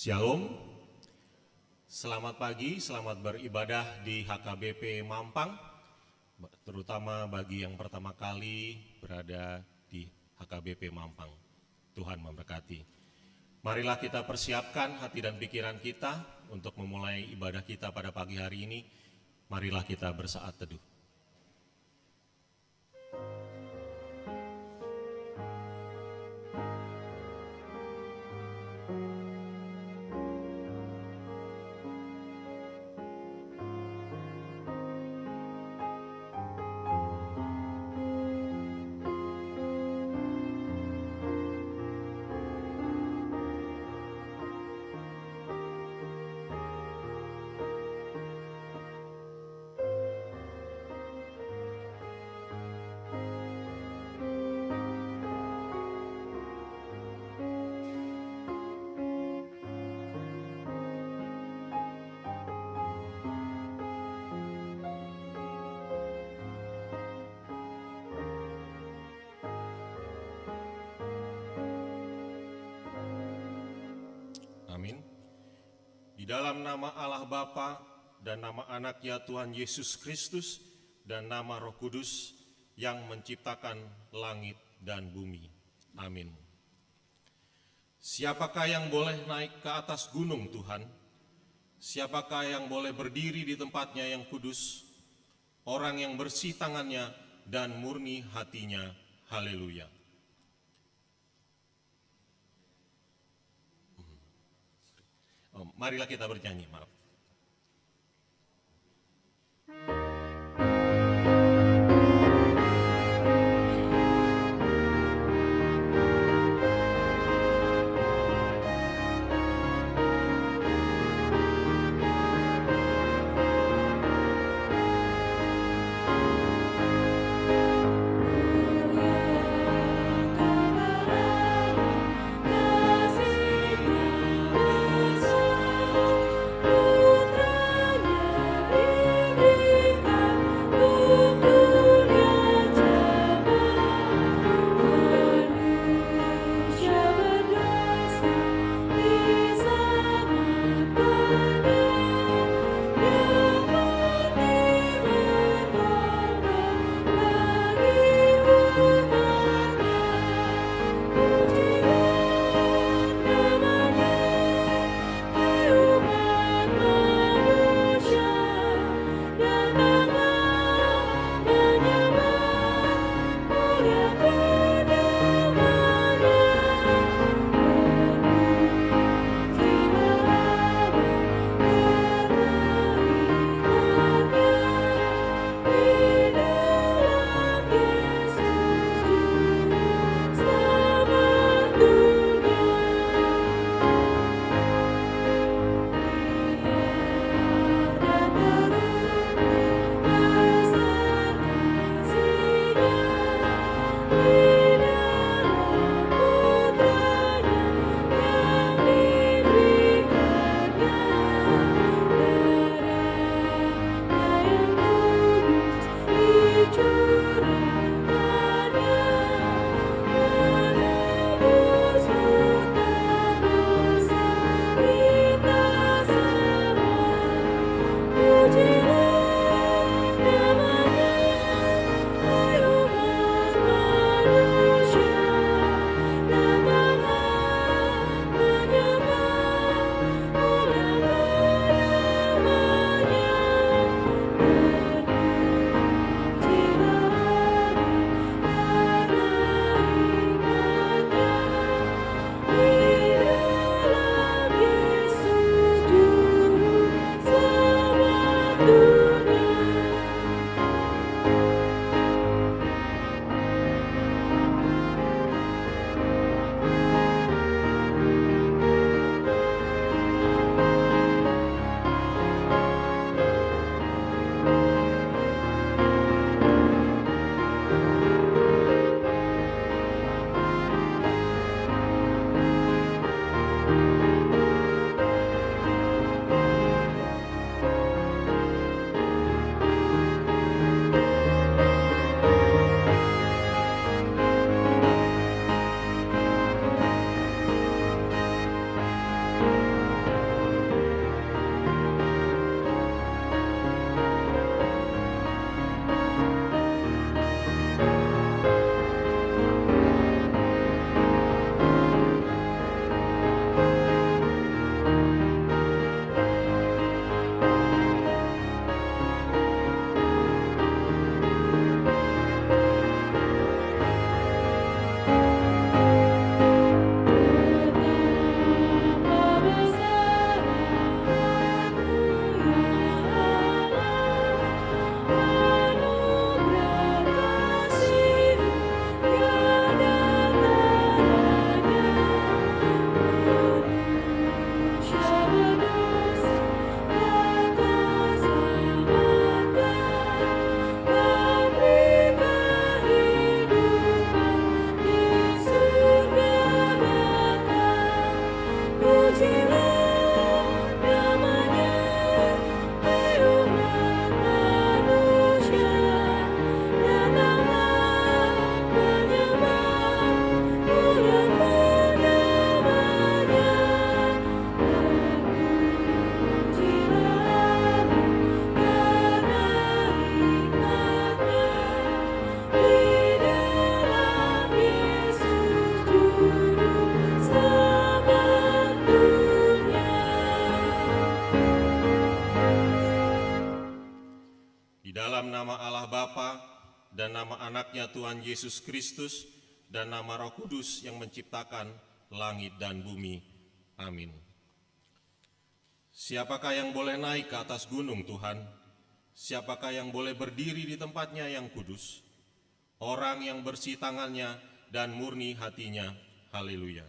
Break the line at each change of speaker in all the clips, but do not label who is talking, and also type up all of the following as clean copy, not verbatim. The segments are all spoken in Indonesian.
Shalom, selamat pagi, selamat beribadah di HKBP Mampang, terutama bagi yang pertama kali berada di HKBP Mampang. Tuhan memberkati. Marilah kita persiapkan hati dan pikiran kita untuk memulai ibadah kita pada pagi hari ini. Marilah kita bersaat teduh. Amin. Di dalam nama Allah Bapa dan nama Anaknya Tuhan Yesus Kristus dan nama Roh Kudus yang menciptakan langit dan bumi. Amin. Siapakah yang boleh naik ke atas gunung Tuhan? Siapakah yang boleh berdiri di tempatnya yang kudus? Orang yang bersih tangannya dan murni hatinya. Haleluya. Marilah kita bernyanyi, maaf.
Oh
dan nama anaknya Tuhan Yesus Kristus, dan nama Roh Kudus yang menciptakan langit dan bumi. Amin. Siapakah yang boleh naik ke atas gunung Tuhan? Siapakah yang boleh berdiri di tempatnya yang kudus? Orang yang bersih tangannya dan murni hatinya. Haleluya.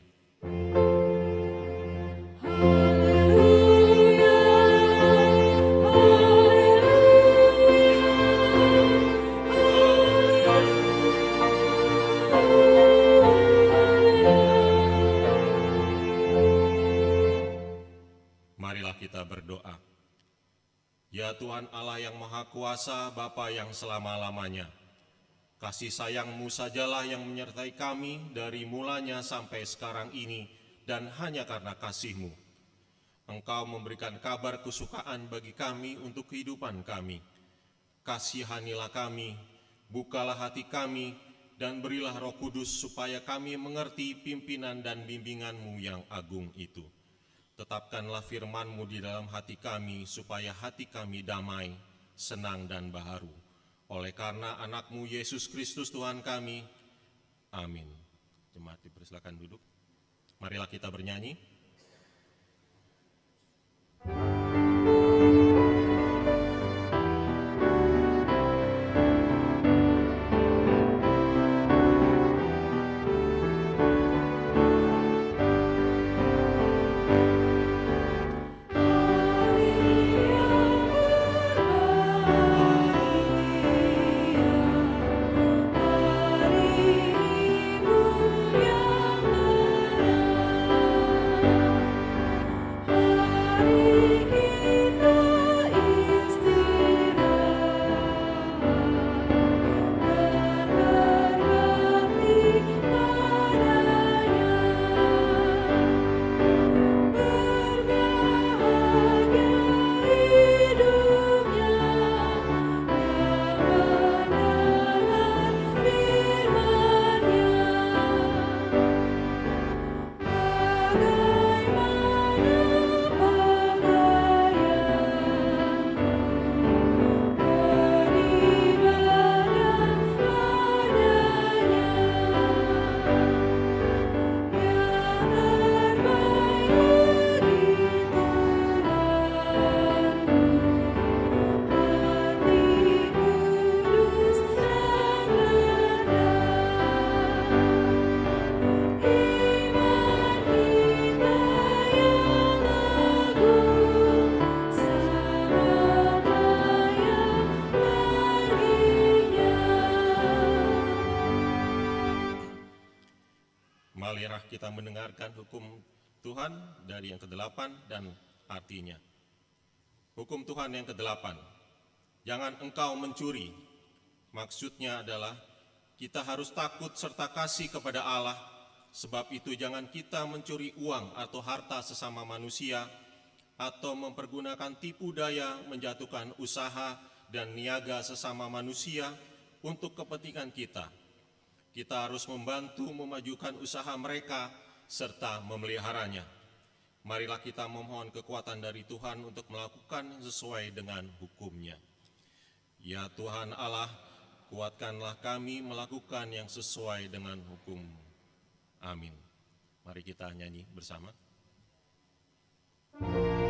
Marilah kita berdoa. Ya Tuhan Allah yang Maha Kuasa, Bapa yang selama-lamanya, kasih sayang-Mu sajalah yang menyertai kami dari mulanya sampai sekarang ini, dan hanya karena kasih-Mu. Engkau memberikan kabar kesukaan bagi kami untuk kehidupan kami. Kasihanilah kami, bukalah hati kami, dan berilah Roh Kudus supaya kami mengerti pimpinan dan bimbingan-Mu yang agung itu. Tetapkanlah firman-Mu di dalam hati kami, supaya hati kami damai, senang, dan baharu. Oleh karena anak-Mu Yesus Kristus Tuhan kami. Amin. Jemaat dipersilakan duduk. Marilah kita bernyanyi. Marilah kita mendengarkan hukum Tuhan dari yang ke-8 dan artinya. Hukum Tuhan yang ke-8, jangan engkau mencuri. Maksudnya adalah kita harus takut serta kasih kepada Allah, sebab itu jangan kita mencuri uang atau harta sesama manusia, atau mempergunakan tipu daya menjatuhkan usaha dan niaga sesama manusia untuk kepentingan kita. Kita harus membantu memajukan usaha mereka serta memeliharanya. Marilah kita memohon kekuatan dari Tuhan untuk melakukan sesuai dengan hukum-Nya. Ya Tuhan Allah, kuatkanlah kami melakukan yang sesuai dengan hukum. Amin. Mari kita nyanyi bersama.
Sungguh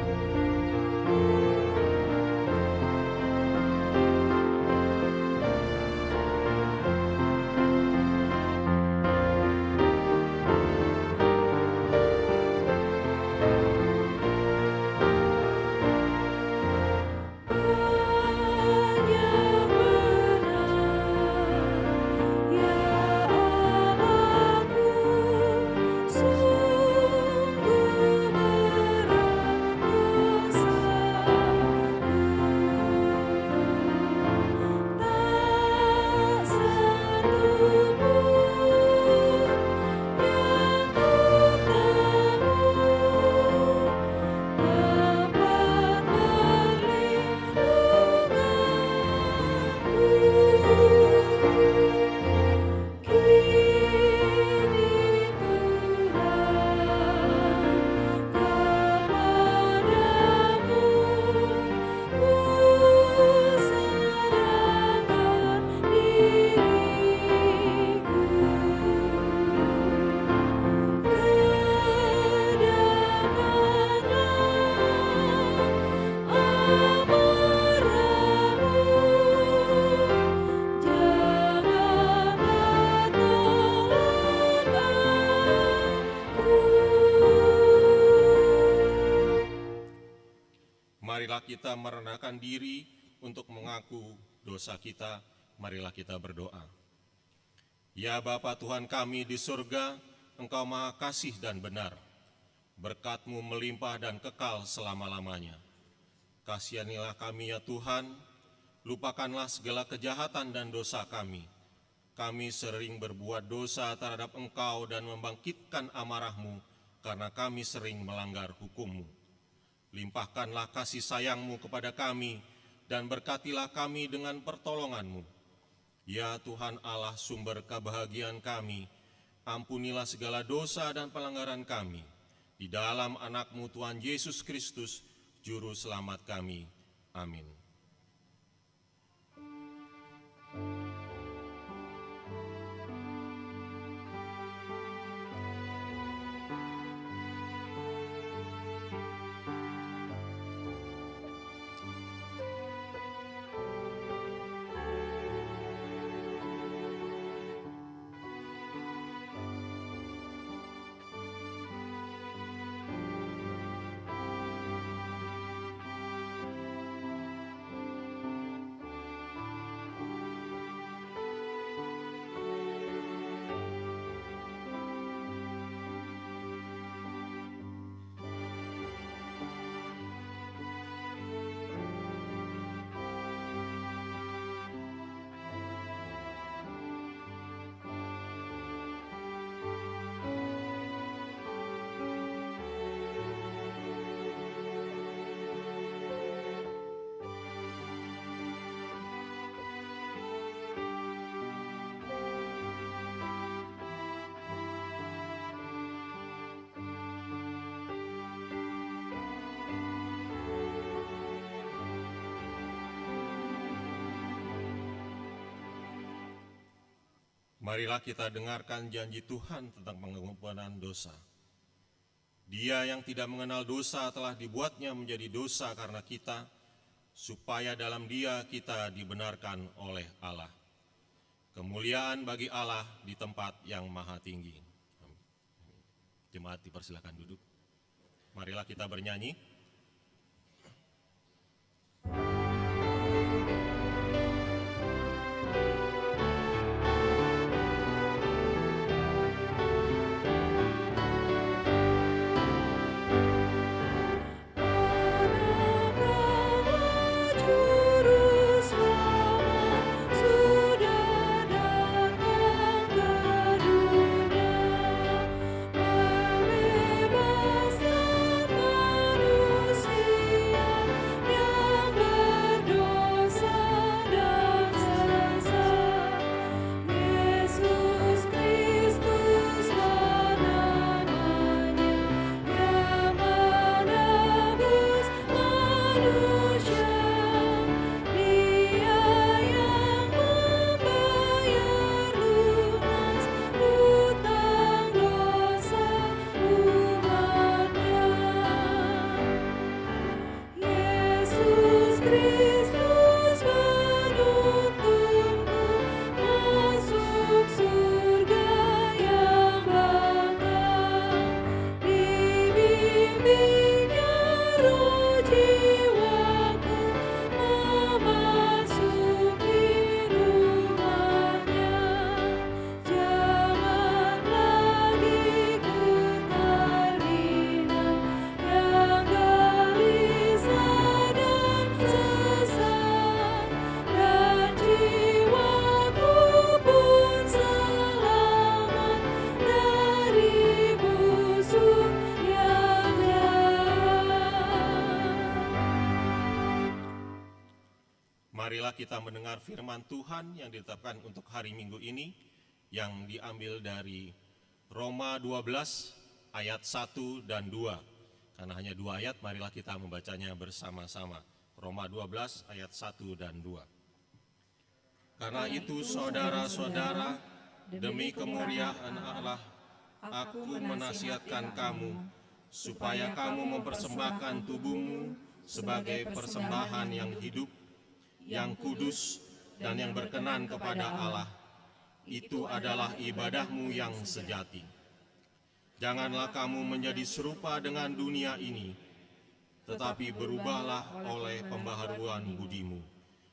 marilah kita merendahkan diri untuk mengaku dosa kita. Marilah kita berdoa. Ya Bapa Tuhan kami di surga, Engkau Maha Kasih dan benar. Berkat-Mu melimpah dan kekal selama-lamanya. Kasihanilah kami ya Tuhan, lupakanlah segala kejahatan dan dosa kami. Kami sering berbuat dosa terhadap Engkau dan membangkitkan amarah-Mu karena kami sering melanggar hukum-Mu. Limpahkanlah kasih sayang-Mu kepada kami dan berkatilah kami dengan pertolongan-Mu. Ya Tuhan Allah sumber kebahagiaan kami, ampunilah segala dosa dan pelanggaran kami. Di dalam anak-Mu Tuhan Yesus Kristus, Juru Selamat kami. Amin. Marilah kita dengarkan janji Tuhan tentang pengampunan dosa. Dia yang tidak mengenal dosa telah dibuatnya menjadi dosa karena kita, supaya dalam Dia kita dibenarkan oleh Allah. Kemuliaan bagi Allah di tempat yang maha tinggi. Jemaat dipersilakan duduk. Marilah kita bernyanyi. Marilah kita mendengar firman Tuhan yang ditetapkan untuk hari Minggu ini, yang diambil dari Roma 12 ayat 1 dan 2. Karena hanya 2 ayat, marilah kita membacanya bersama-sama. Roma 12 ayat 1 dan 2. Karena itu saudara-saudara, demi kemuliaan Allah, aku menasihatkan kamu, supaya kamu mempersembahkan tubuhmu sebagai persembahan yang hidup, yang kudus, dan yang berkenan kepada Allah. Itu adalah ibadahmu yang sejati. Janganlah kamu menjadi serupa dengan dunia ini, tetapi berubahlah oleh pembaharuan budimu,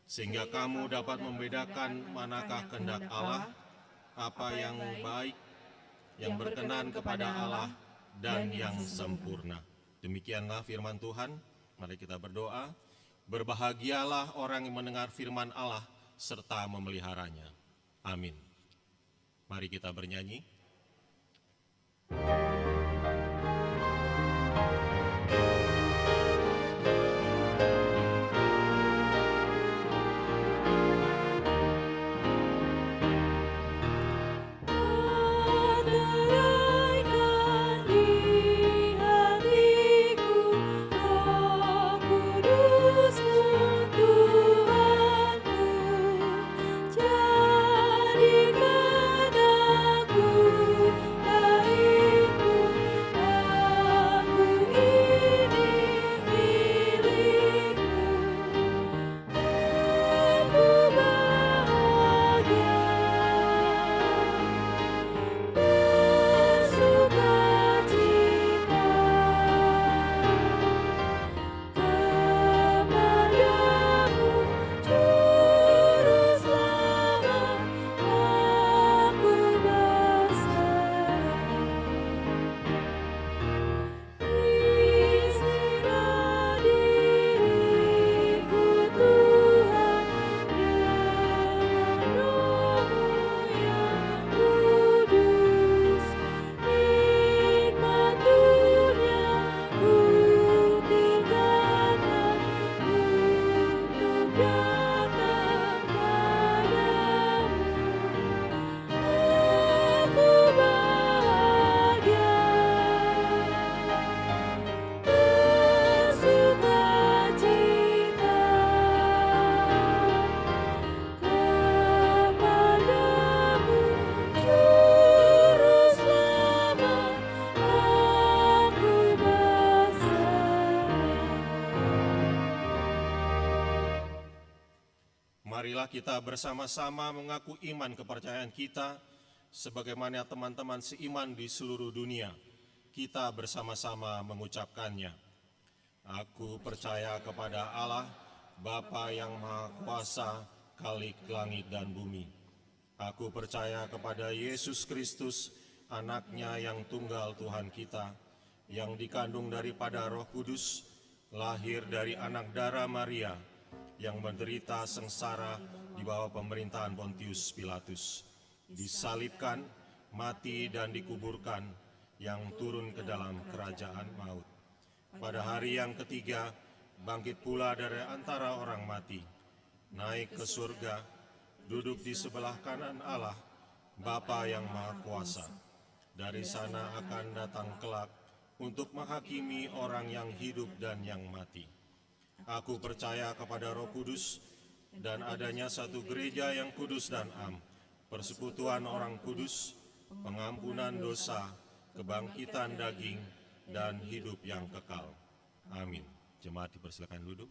sehingga kamu dapat membedakan manakah kehendak Allah, apa yang baik, yang berkenan kepada Allah, dan yang sempurna. Demikianlah firman Tuhan. Mari kita berdoa. Berbahagialah orang yang mendengar firman Allah serta memeliharanya. Amin. Mari kita bernyanyi. Marilah kita bersama-sama mengaku iman kepercayaan kita, sebagaimana teman-teman seiman di seluruh dunia. Kita bersama-sama mengucapkannya. Aku percaya kepada Allah, Bapa yang Maha Kuasa, Khalik langit dan bumi. Aku percaya kepada Yesus Kristus, Anak-Nya yang tunggal Tuhan kita, yang dikandung daripada Roh Kudus, lahir dari anak darah Maria, yang menderita sengsara di bawah pemerintahan Pontius Pilatus, disalibkan, mati dan dikuburkan, yang turun ke dalam kerajaan maut. Pada hari yang ketiga, bangkit pula dari antara orang mati, naik ke surga, duduk di sebelah kanan Allah, Bapa yang Maha Kuasa. Dari sana akan datang kelak untuk menghakimi orang yang hidup dan yang mati. Aku percaya kepada Roh Kudus dan adanya satu gereja yang kudus dan am, persekutuan orang kudus, pengampunan dosa, kebangkitan daging, dan hidup yang kekal. Amin. Jemaat dipersilakan duduk.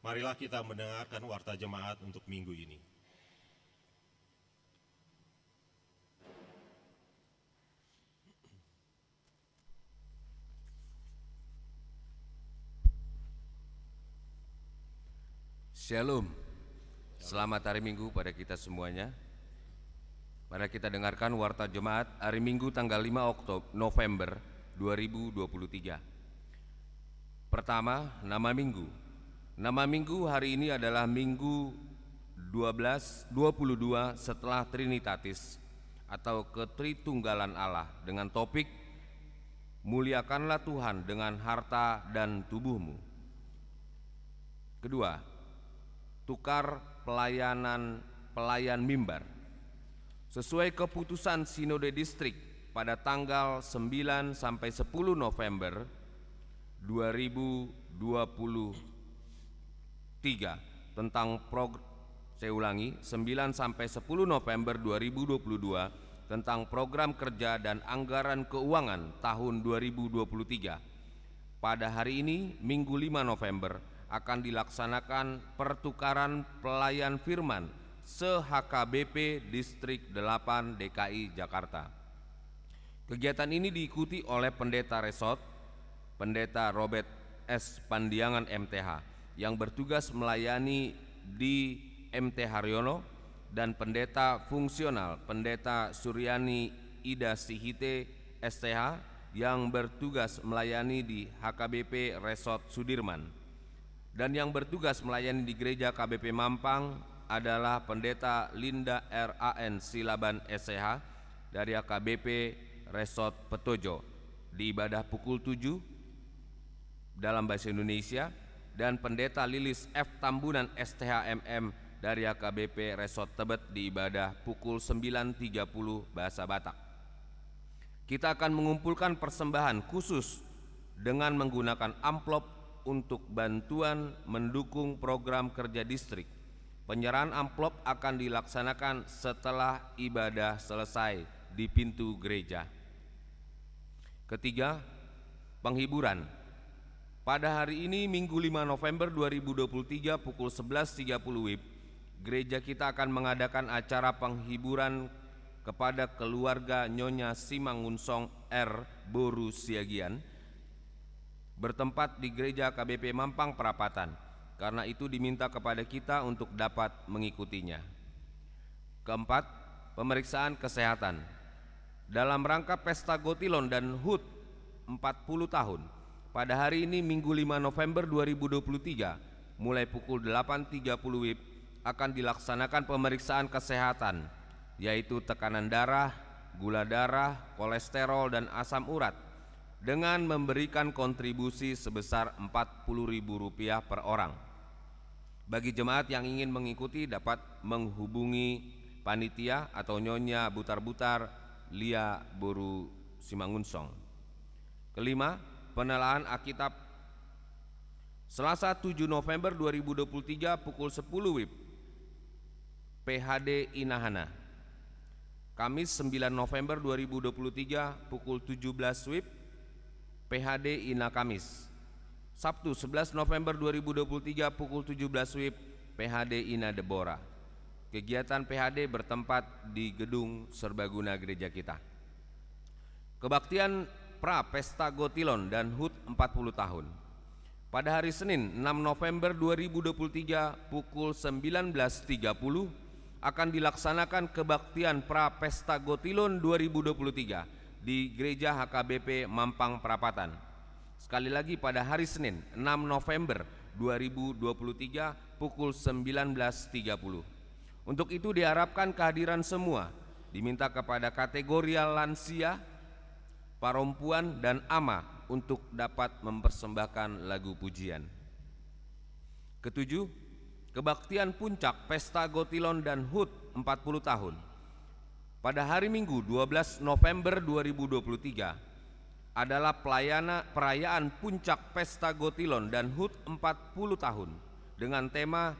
Marilah kita mendengarkan warta jemaat untuk minggu ini.
Shalom, selamat hari Minggu pada kita semuanya. Mari kita dengarkan warta jemaat hari Minggu tanggal 5 November 2023. Pertama, nama Minggu. Nama Minggu hari ini adalah Minggu 22 setelah Trinitatis atau Ketritunggalan Allah, dengan topik Muliakanlah Tuhan dengan harta dan tubuhmu. Kedua, tukar pelayan mimbar. Sesuai keputusan Sinode Distrik pada tanggal 9 sampai 10 November 2023 tentang 9 sampai 10 November 2022 tentang program kerja dan anggaran keuangan tahun 2023. Pada hari ini, Minggu 5 November, akan dilaksanakan pertukaran pelayan firman se-HKBP Distrik 8 DKI Jakarta. Kegiatan ini diikuti oleh Pendeta Resort, Pendeta Robert S. Pandiangan MTH yang bertugas melayani di MT Haryono, dan Pendeta Fungsional Pendeta Suryani Ida Sihite STH yang bertugas melayani di HKBP Resort Sudirman. Dan yang bertugas melayani di Gereja KBP Mampang adalah Pendeta Linda R.A.N. Silaban SCH dari HKBP Resort Petojo di ibadah pukul 7 dalam bahasa Indonesia, dan Pendeta Lilis F. Tambunan STHMM dari HKBP Resort Tebet di ibadah pukul 9.30 bahasa Batak. Kita akan mengumpulkan persembahan khusus dengan menggunakan amplop untuk bantuan mendukung program kerja distrik. Penyerahan amplop akan dilaksanakan setelah ibadah selesai di pintu gereja. Ketiga, penghiburan. Pada hari ini Minggu 5 November 2023 pukul 11.30 WIB, gereja kita akan mengadakan acara penghiburan kepada keluarga Nyonya Simangunsong R. Boru Siagian bertempat di Gereja KBP Mampang Perapatan. Karena itu diminta kepada kita untuk dapat mengikutinya. Keempat, pemeriksaan kesehatan. Dalam rangka Pesta Gotilon dan HUT 40 tahun, pada hari ini Minggu 5 November 2023 mulai pukul 8.30 WIB akan dilaksanakan pemeriksaan kesehatan, yaitu tekanan darah, gula darah, kolesterol, dan asam urat dengan memberikan kontribusi sebesar Rp40.000 per orang. Bagi jemaat yang ingin mengikuti dapat menghubungi panitia atau Nyonya Butar-Butar Lia Boru Simangunsong. Kelima, penelaan Alkitab. Selasa 7 November 2023 pukul 10 WIB PHD Inahana. Kamis 9 November 2023 pukul 17 WIB PHD Ina Kamis. Sabtu 11 November 2023 pukul 17 WIB PHD Ina Deborah. Kegiatan PHD bertempat di gedung serbaguna gereja kita. Kebaktian Pra Pesta Gotilon dan HUT 40 tahun. Pada hari Senin 6 November 2023 pukul 19.30 akan dilaksanakan kebaktian Pra Pesta Gotilon 2023 di Gereja HKBP Mampang Perapatan. Sekali lagi pada hari Senin 6 November 2023 pukul 19.30. Untuk itu diharapkan kehadiran semua, diminta kepada kategorial lansia, perempuan, dan ama untuk dapat mempersembahkan lagu pujian. Ketujuh, kebaktian puncak Pesta Gotilon dan HUT 40 tahun. Pada hari Minggu 12 November 2023 adalah perayaan puncak Pesta Gotilon dan HUT 40 tahun dengan tema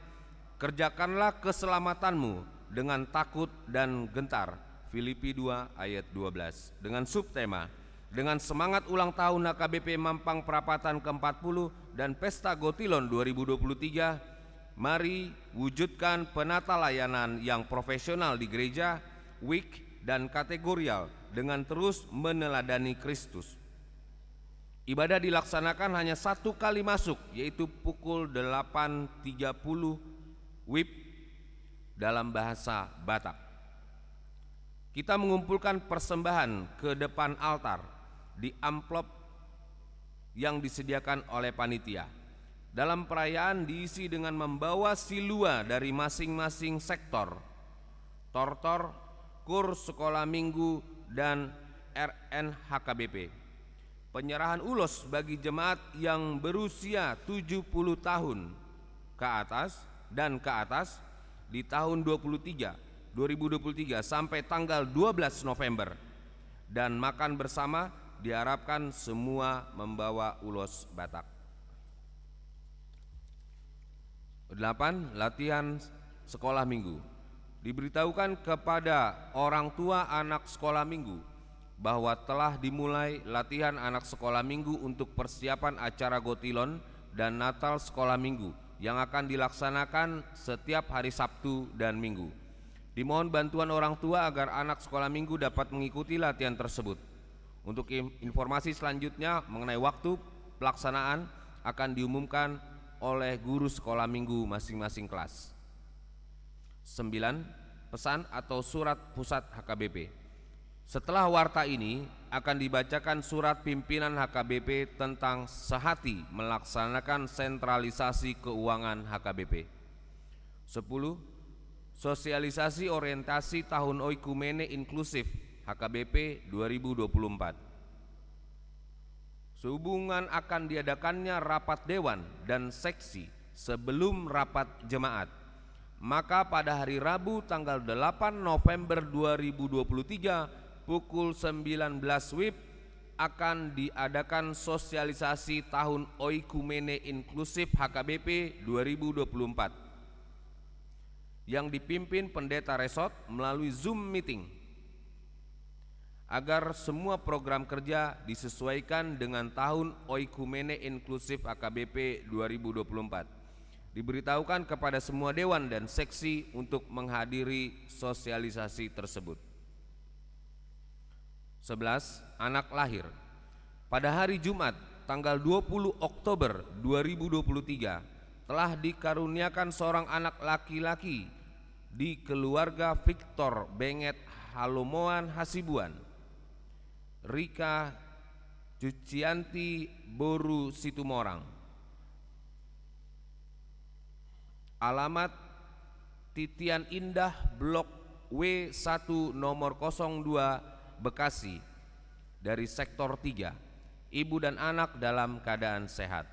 Kerjakanlah keselamatanmu dengan takut dan gentar, Filipi 2 ayat 12, dengan subtema dengan semangat ulang tahun HKBP Mampang Perapatan ke-40 dan Pesta Gotilon 2023, mari wujudkan penata layanan yang profesional di gereja, week, dan kategorial dengan terus meneladani Kristus. Ibadah dilaksanakan hanya satu kali masuk, yaitu pukul 8.30 WIB dalam bahasa Batak. Kita mengumpulkan persembahan ke depan altar di amplop yang disediakan oleh panitia. Dalam perayaan diisi dengan membawa silua dari masing-masing sektor, tortor, kur sekolah minggu, dan RNHKBP. Penyerahan ulos bagi jemaat yang berusia 70 tahun ke atas dan ke atas di tahun 2023 sampai tanggal 12 November, dan makan bersama diharapkan semua membawa ulos Batak. 8. Latihan sekolah minggu. Diberitahukan kepada orang tua anak sekolah minggu bahwa telah dimulai latihan anak sekolah minggu untuk persiapan acara Gotilon dan Natal sekolah minggu yang akan dilaksanakan setiap hari Sabtu dan Minggu. Dimohon bantuan orang tua agar anak sekolah minggu dapat mengikuti latihan tersebut. Untuk informasi selanjutnya mengenai waktu pelaksanaan akan diumumkan oleh guru sekolah minggu masing-masing kelas. 9. Pesan atau surat pusat HKBP. Setelah warta ini akan dibacakan surat pimpinan HKBP tentang sehati melaksanakan sentralisasi keuangan HKBP. 10. Sosialisasi orientasi tahun oikumene inklusif HKBP 2024. Sehubungan akan diadakannya rapat dewan dan seksi sebelum rapat jemaat, maka pada hari Rabu tanggal 8 November 2023 pukul 19 WIB akan diadakan sosialisasi tahun oikumene inklusif HKBP 2024 yang dipimpin pendeta resort melalui Zoom meeting, agar semua program kerja disesuaikan dengan tahun oikumene inklusif HKBP 2024. Diberitahukan kepada semua dewan dan seksi untuk menghadiri sosialisasi tersebut. 11. Anak lahir. Pada hari Jumat tanggal 20 Oktober 2023 telah dikaruniakan seorang anak laki-laki di keluarga Victor Benget Halomoan Hasibuan, Rika Cucianti Boru Situmorang. Alamat Titian Indah Blok W1 nomor 02 Bekasi, dari sektor 3. Ibu dan anak dalam keadaan sehat.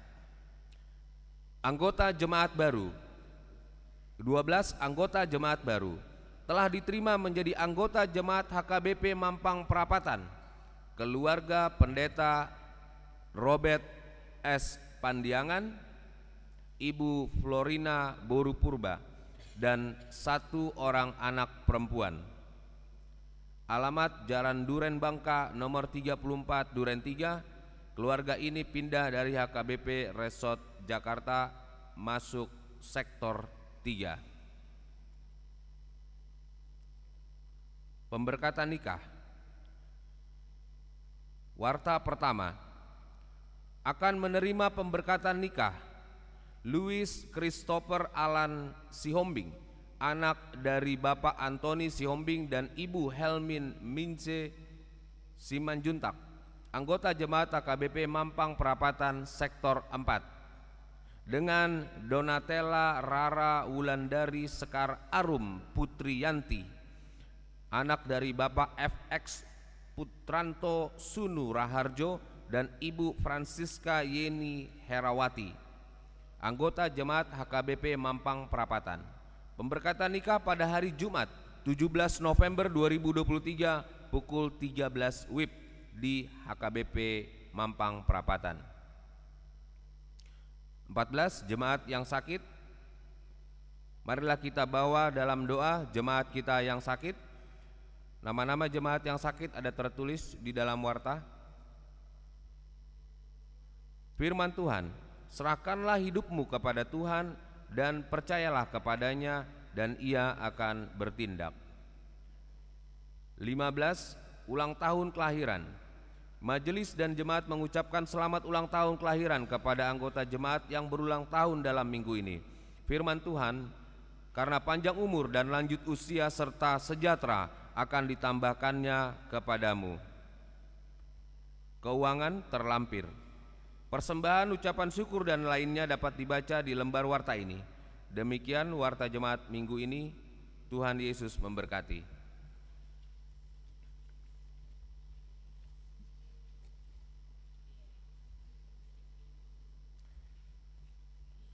Anggota jemaat baru. 12 anggota jemaat baru telah diterima menjadi anggota jemaat HKBP Mampang Perapatan. Keluarga pendeta Robert S. Pandiangan, Ibu Florina Boru Purba, dan 1 orang anak perempuan. Alamat Jalan Duren Bangka nomor 34 Duren 3. Keluarga ini pindah dari HKBP Resort Jakarta masuk sektor 3. Pemberkatan nikah. Warta pertama, akan menerima pemberkatan nikah Louis Christopher Alan Sihombing, anak dari Bapak Antoni Sihombing dan Ibu Helmin Mince Simanjuntak, anggota jemaat HKBP Mampang Perapatan sektor 4, dengan Donatella Rara Wulandari Sekar Arum Putriyanti, anak dari Bapak FX Putranto Sunu Raharjo dan Ibu Francisca Yeni Herawati, anggota jemaat HKBP Mampang Perapatan. Pemberkatan nikah pada hari Jumat 17 November 2023 pukul 13 WIB di HKBP Mampang Perapatan. 14. Jemaat yang sakit. Marilah kita bawa dalam doa jemaat kita yang sakit. Nama-nama jemaat yang sakit ada tertulis di dalam warta. Firman Tuhan, serahkanlah hidupmu kepada Tuhan dan percayalah kepadanya dan Ia akan bertindak. 15. Ulang tahun kelahiran. Majelis dan jemaat mengucapkan selamat ulang tahun kelahiran kepada anggota jemaat yang berulang tahun dalam minggu ini. Firman Tuhan, karena panjang umur dan lanjut usia serta sejahtera akan ditambahkannya kepadamu. Keuangan terlampir. Persembahan, ucapan syukur dan lainnya dapat dibaca di lembar warta ini. Demikian warta jemaat minggu ini. Tuhan Yesus memberkati.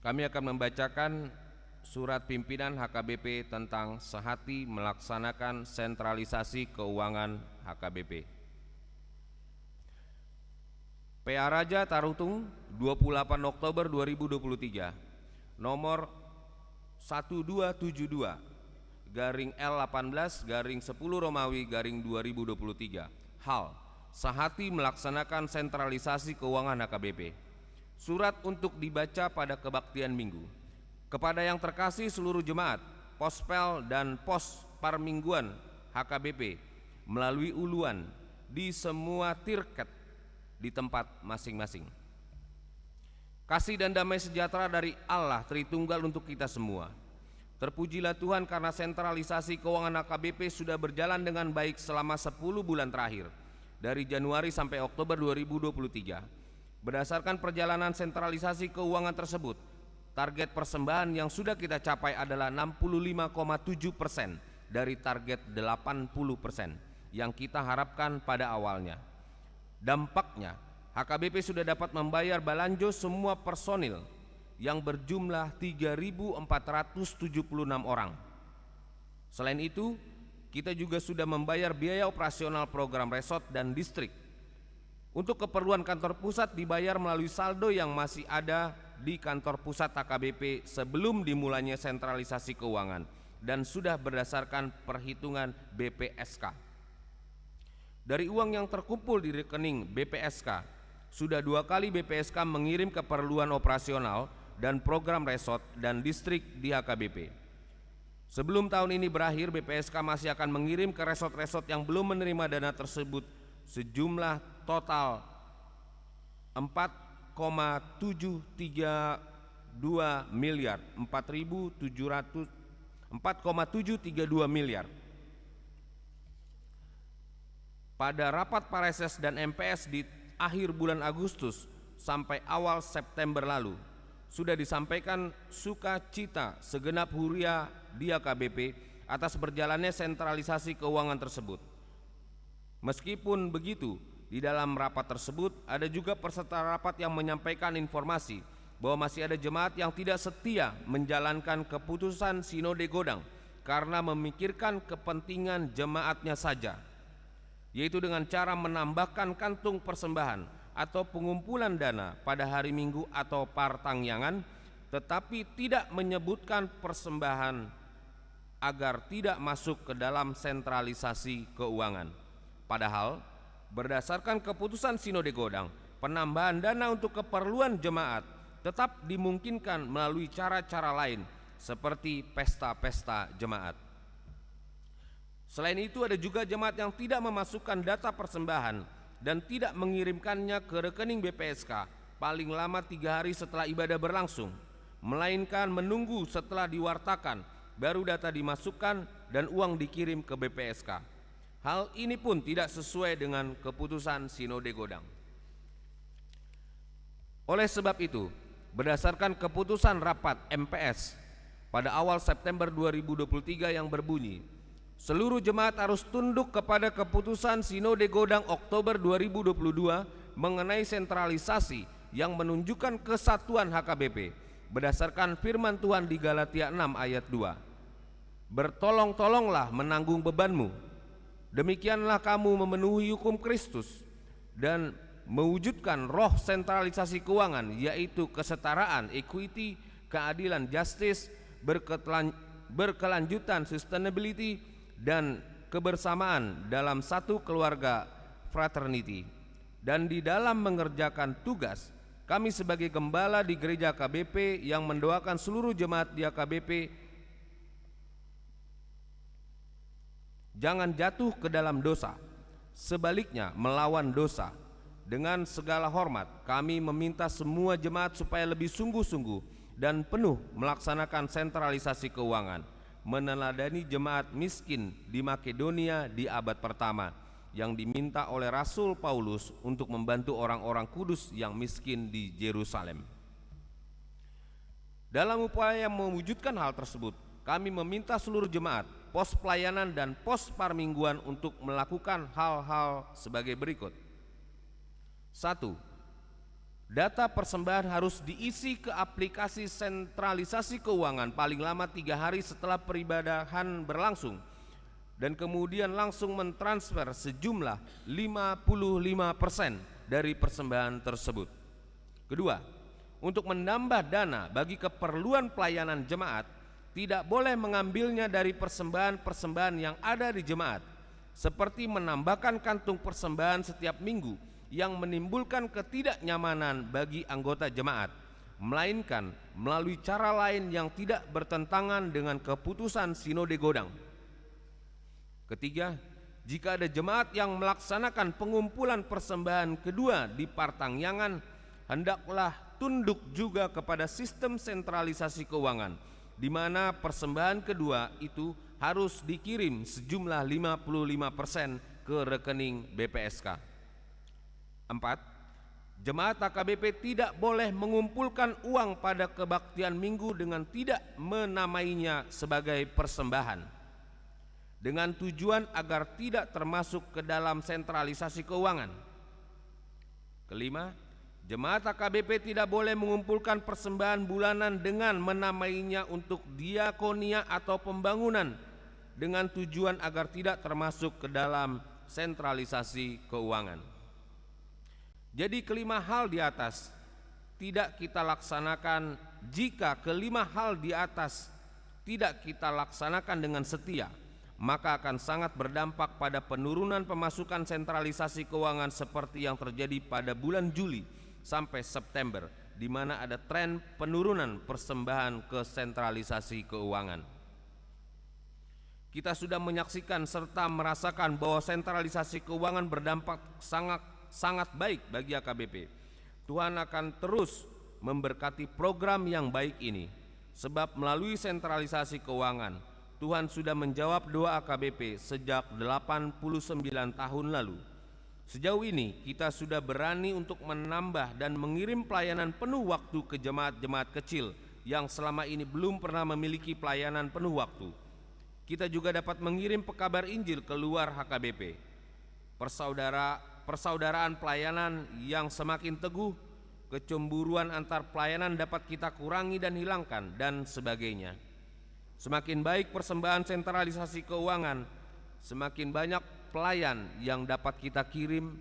Kami akan membacakan surat pimpinan HKBP tentang sehati melaksanakan sentralisasi keuangan HKBP. PA Raja Tarutung 28 Oktober 2023 nomor 1272 garing L18 garing 10 Romawi garing 2023. Hal sehati melaksanakan sentralisasi keuangan HKBP. Surat untuk dibaca pada kebaktian minggu. Kepada yang terkasih seluruh jemaat, pospel dan pos parmingguan HKBP melalui uluan di semua tirket di tempat masing-masing. Kasih dan damai sejahtera dari Allah Tritunggal untuk kita semua. Terpujilah Tuhan karena sentralisasi keuangan HKBP sudah berjalan dengan baik selama 10 bulan terakhir, dari Januari sampai Oktober 2023. Berdasarkan perjalanan sentralisasi keuangan tersebut, target persembahan yang sudah kita capai adalah 65,7% dari target 80% yang kita harapkan pada awalnya. Dampaknya, HKBP sudah dapat membayar balanjo semua personil yang berjumlah 3.476 orang. Selain itu, kita juga sudah membayar biaya operasional program resort dan distrik. Untuk keperluan kantor pusat dibayar melalui saldo yang masih ada di kantor pusat HKBP sebelum dimulainya sentralisasi keuangan dan sudah berdasarkan perhitungan BPSK. Dari uang yang terkumpul di rekening BPSK, sudah 2 kali BPSK mengirim keperluan operasional dan program resort dan distrik di HKBP. Sebelum tahun ini berakhir, BPSK masih akan mengirim ke resort-resort yang belum menerima dana tersebut sejumlah total 4,732 miliar. Pada rapat Pareses dan MPS di akhir bulan Agustus sampai awal September lalu, sudah disampaikan sukacita segenap huria di HKBP atas berjalannya sentralisasi keuangan tersebut. Meskipun begitu, di dalam rapat tersebut ada juga peserta rapat yang menyampaikan informasi bahwa masih ada jemaat yang tidak setia menjalankan keputusan Sinode Godang karena memikirkan kepentingan jemaatnya saja, yaitu dengan cara menambahkan kantung persembahan atau pengumpulan dana pada hari Minggu atau partangyangan, tetapi tidak menyebutkan persembahan agar tidak masuk ke dalam sentralisasi keuangan. Padahal berdasarkan keputusan Sinode Godang, penambahan dana untuk keperluan jemaat tetap dimungkinkan melalui cara-cara lain seperti pesta-pesta jemaat. Selain itu, ada juga jemaat yang tidak memasukkan data persembahan dan tidak mengirimkannya ke rekening BPSK paling lama 3 hari setelah ibadah berlangsung, melainkan menunggu setelah diwartakan baru data dimasukkan dan uang dikirim ke BPSK. Hal ini pun tidak sesuai dengan keputusan Sinode Godang. Oleh sebab itu, berdasarkan keputusan rapat MPS pada awal September 2023 yang berbunyi, seluruh jemaat harus tunduk kepada keputusan Sinode Godang Oktober 2022 mengenai sentralisasi yang menunjukkan kesatuan HKBP berdasarkan firman Tuhan di Galatia 6 ayat 2. Bertolong-tolonglah menanggung bebanmu, demikianlah kamu memenuhi hukum Kristus dan mewujudkan roh sentralisasi keuangan, yaitu kesetaraan, equity, keadilan, justice, berkelanjutan, sustainability, dan kebersamaan dalam satu keluarga, fraternity. Dan di dalam mengerjakan tugas, kami sebagai gembala di gereja HKBP yang mendoakan seluruh jemaat di HKBP jangan jatuh ke dalam dosa, sebaliknya melawan dosa. Dengan segala hormat, kami meminta semua jemaat supaya lebih sungguh-sungguh dan penuh melaksanakan sentralisasi keuangan, meneladani jemaat miskin di Makedonia di abad pertama yang diminta oleh Rasul Paulus untuk membantu orang-orang kudus yang miskin di Yerusalem. Dalam upaya mewujudkan hal tersebut, kami meminta seluruh jemaat, pos pelayanan dan pos parmingguan untuk melakukan hal-hal sebagai berikut. 1. Data persembahan harus diisi ke aplikasi sentralisasi keuangan paling lama 3 hari setelah peribadahan berlangsung dan kemudian langsung mentransfer sejumlah 55% dari persembahan tersebut. Kedua, untuk menambah dana bagi keperluan pelayanan jemaat, tidak boleh mengambilnya dari persembahan-persembahan yang ada di jemaat, seperti menambahkan kantung persembahan setiap minggu yang menimbulkan ketidaknyamanan bagi anggota jemaat, melainkan melalui cara lain yang tidak bertentangan dengan keputusan Sinode Godang. Ketiga, jika ada jemaat yang melaksanakan pengumpulan persembahan kedua di partangyangan, hendaklah tunduk juga kepada sistem sentralisasi keuangan, di mana persembahan kedua itu harus dikirim sejumlah 55% ke rekening BPSK. 4. Jemaat HKBP tidak boleh mengumpulkan uang pada kebaktian minggu dengan tidak menamainya sebagai persembahan, dengan tujuan agar tidak termasuk ke dalam sentralisasi keuangan. Kelima, jemaat HKBP tidak boleh mengumpulkan persembahan bulanan dengan menamainya untuk diakonia atau pembangunan, dengan tujuan agar tidak termasuk ke dalam sentralisasi keuangan. Jadi kelima hal di atas tidak kita laksanakan. Jika kelima hal di atas tidak kita laksanakan dengan setia, maka akan sangat berdampak pada penurunan pemasukan sentralisasi keuangan seperti yang terjadi pada bulan Juli sampai September, di mana ada tren penurunan persembahan ke sentralisasi keuangan. Kita sudah menyaksikan serta merasakan bahwa sentralisasi keuangan berdampak sangat baik bagi HKBP. Tuhan akan terus memberkati program yang baik ini, sebab melalui sentralisasi keuangan Tuhan sudah menjawab doa HKBP sejak 89 tahun lalu. Sejauh ini kita sudah berani untuk menambah dan mengirim pelayanan penuh waktu ke jemaat-jemaat kecil yang selama ini belum pernah memiliki pelayanan penuh waktu. Kita juga dapat mengirim pekabar Injil keluar HKBP. Persaudaraan pelayanan yang semakin teguh, kecemburuan antar pelayanan dapat kita kurangi dan hilangkan, dan sebagainya. Semakin baik persembahan sentralisasi keuangan, semakin banyak pelayan yang dapat kita kirim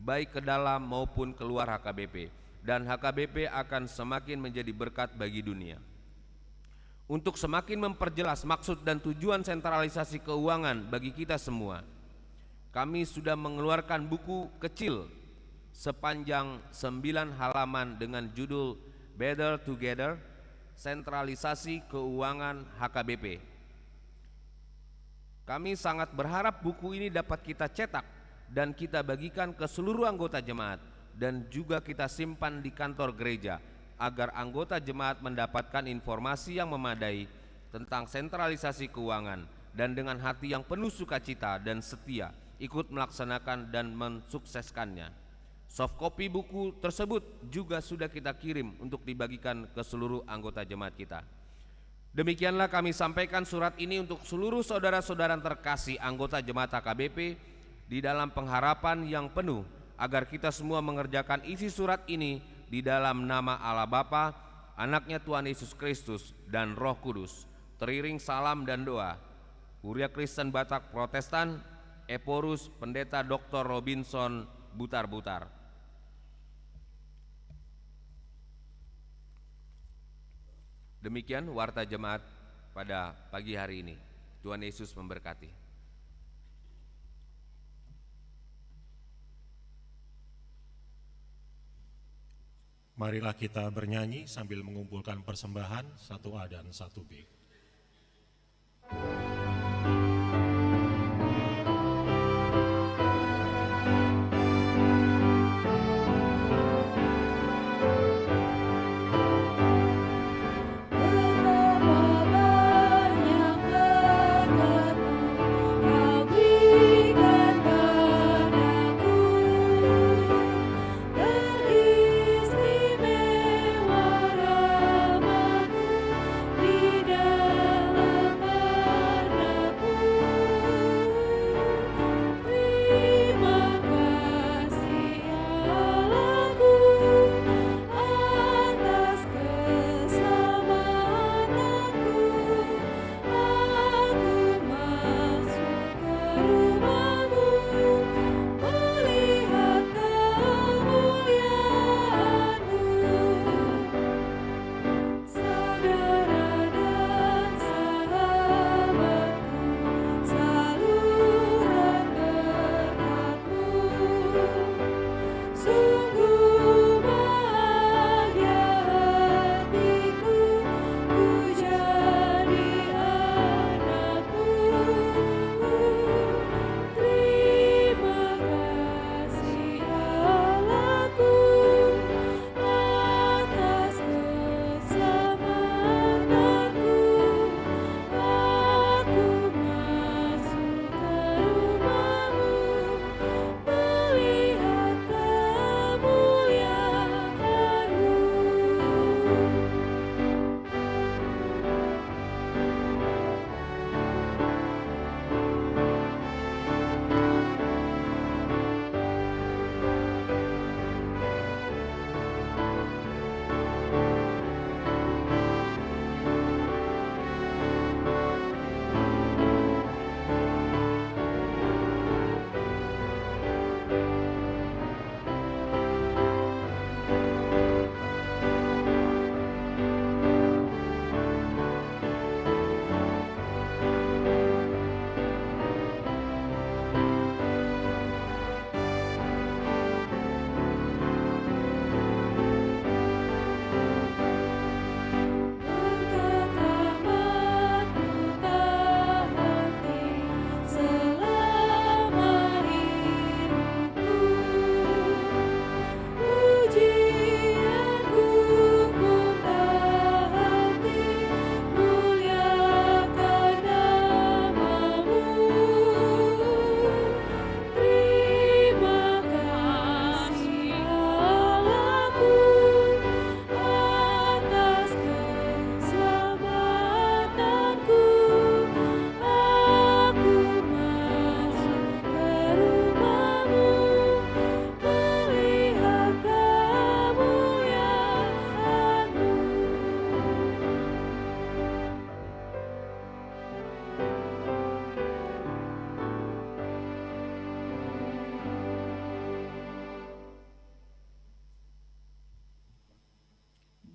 baik ke dalam maupun keluar HKBP, dan HKBP akan semakin menjadi berkat bagi dunia. Untuk semakin memperjelas maksud dan tujuan sentralisasi keuangan bagi kita semua, kami sudah mengeluarkan buku kecil sepanjang 9 halaman dengan judul Better Together, Sentralisasi Keuangan HKBP. Kami sangat berharap buku ini dapat kita cetak dan kita bagikan ke seluruh anggota jemaat, dan juga kita simpan di kantor gereja agar anggota jemaat mendapatkan informasi yang memadai tentang sentralisasi keuangan, dan dengan hati yang penuh sukacita dan setia ikut melaksanakan dan mensukseskannya. Soft copy buku tersebut juga sudah kita kirim untuk dibagikan ke seluruh anggota jemaat kita. Demikianlah kami sampaikan surat ini untuk seluruh saudara-saudara terkasih anggota jemaat HKBP di dalam pengharapan yang penuh agar kita semua mengerjakan isi surat ini di dalam nama Allah Bapa, Anaknya Tuhan Yesus Kristus, dan Roh Kudus. Teriring salam dan doa, Kuria Kristen Batak Protestan, Eporus Pendeta Dr. Robinson Butar-Butar. Demikian warta jemaat pada pagi hari ini. Tuhan Yesus memberkati.
Marilah kita bernyanyi sambil mengumpulkan persembahan 1A dan 1B.
Istimewa rahmat di dalam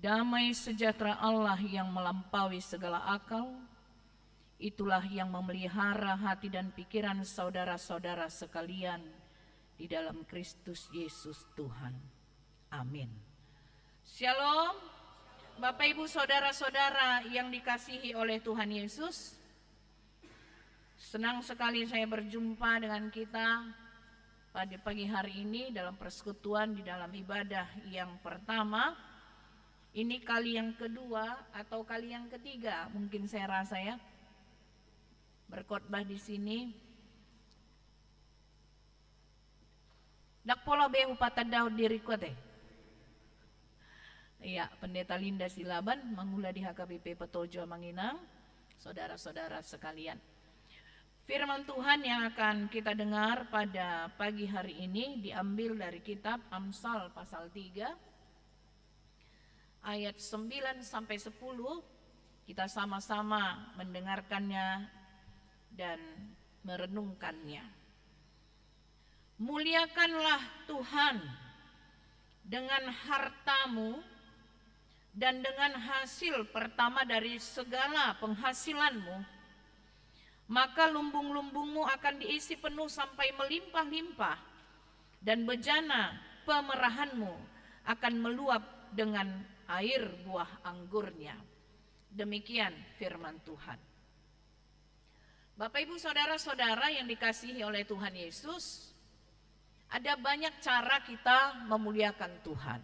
Damai sejahtera Allah yang melampaui segala akal, itulah yang memelihara hati dan pikiran saudara-saudara sekalian di dalam Kristus Yesus Tuhan. Amin. Shalom, Bapak Ibu saudara-saudara yang dikasihi oleh Tuhan Yesus. Senang sekali saya berjumpa dengan kita pada pagi hari ini dalam persekutuan di dalam ibadah yang pertama. Ini kali yang kedua atau kali yang ketiga mungkin saya rasa ya berkhotbah di sini. Dak pola behu patadaw diri ko teh. Iya, Pendeta Linda Silaban mangula di HKBP Petojo Manginang, saudara-saudara sekalian. Firman Tuhan yang akan kita dengar pada pagi hari ini diambil dari kitab Amsal pasal 3 ayat 9 sampai 10. Kita sama-sama mendengarkannya dan merenungkannya. Muliakanlah Tuhan dengan hartamu dan dengan hasil pertama dari segala penghasilanmu, maka lumbung-lumbungmu akan diisi penuh sampai melimpah-limpah, dan bejana pemerahanmu akan meluap dengan air buah anggurnya. Demikian firman Tuhan. Bapak Ibu saudara-saudara yang dikasihi oleh Tuhan Yesus, ada banyak cara kita memuliakan Tuhan.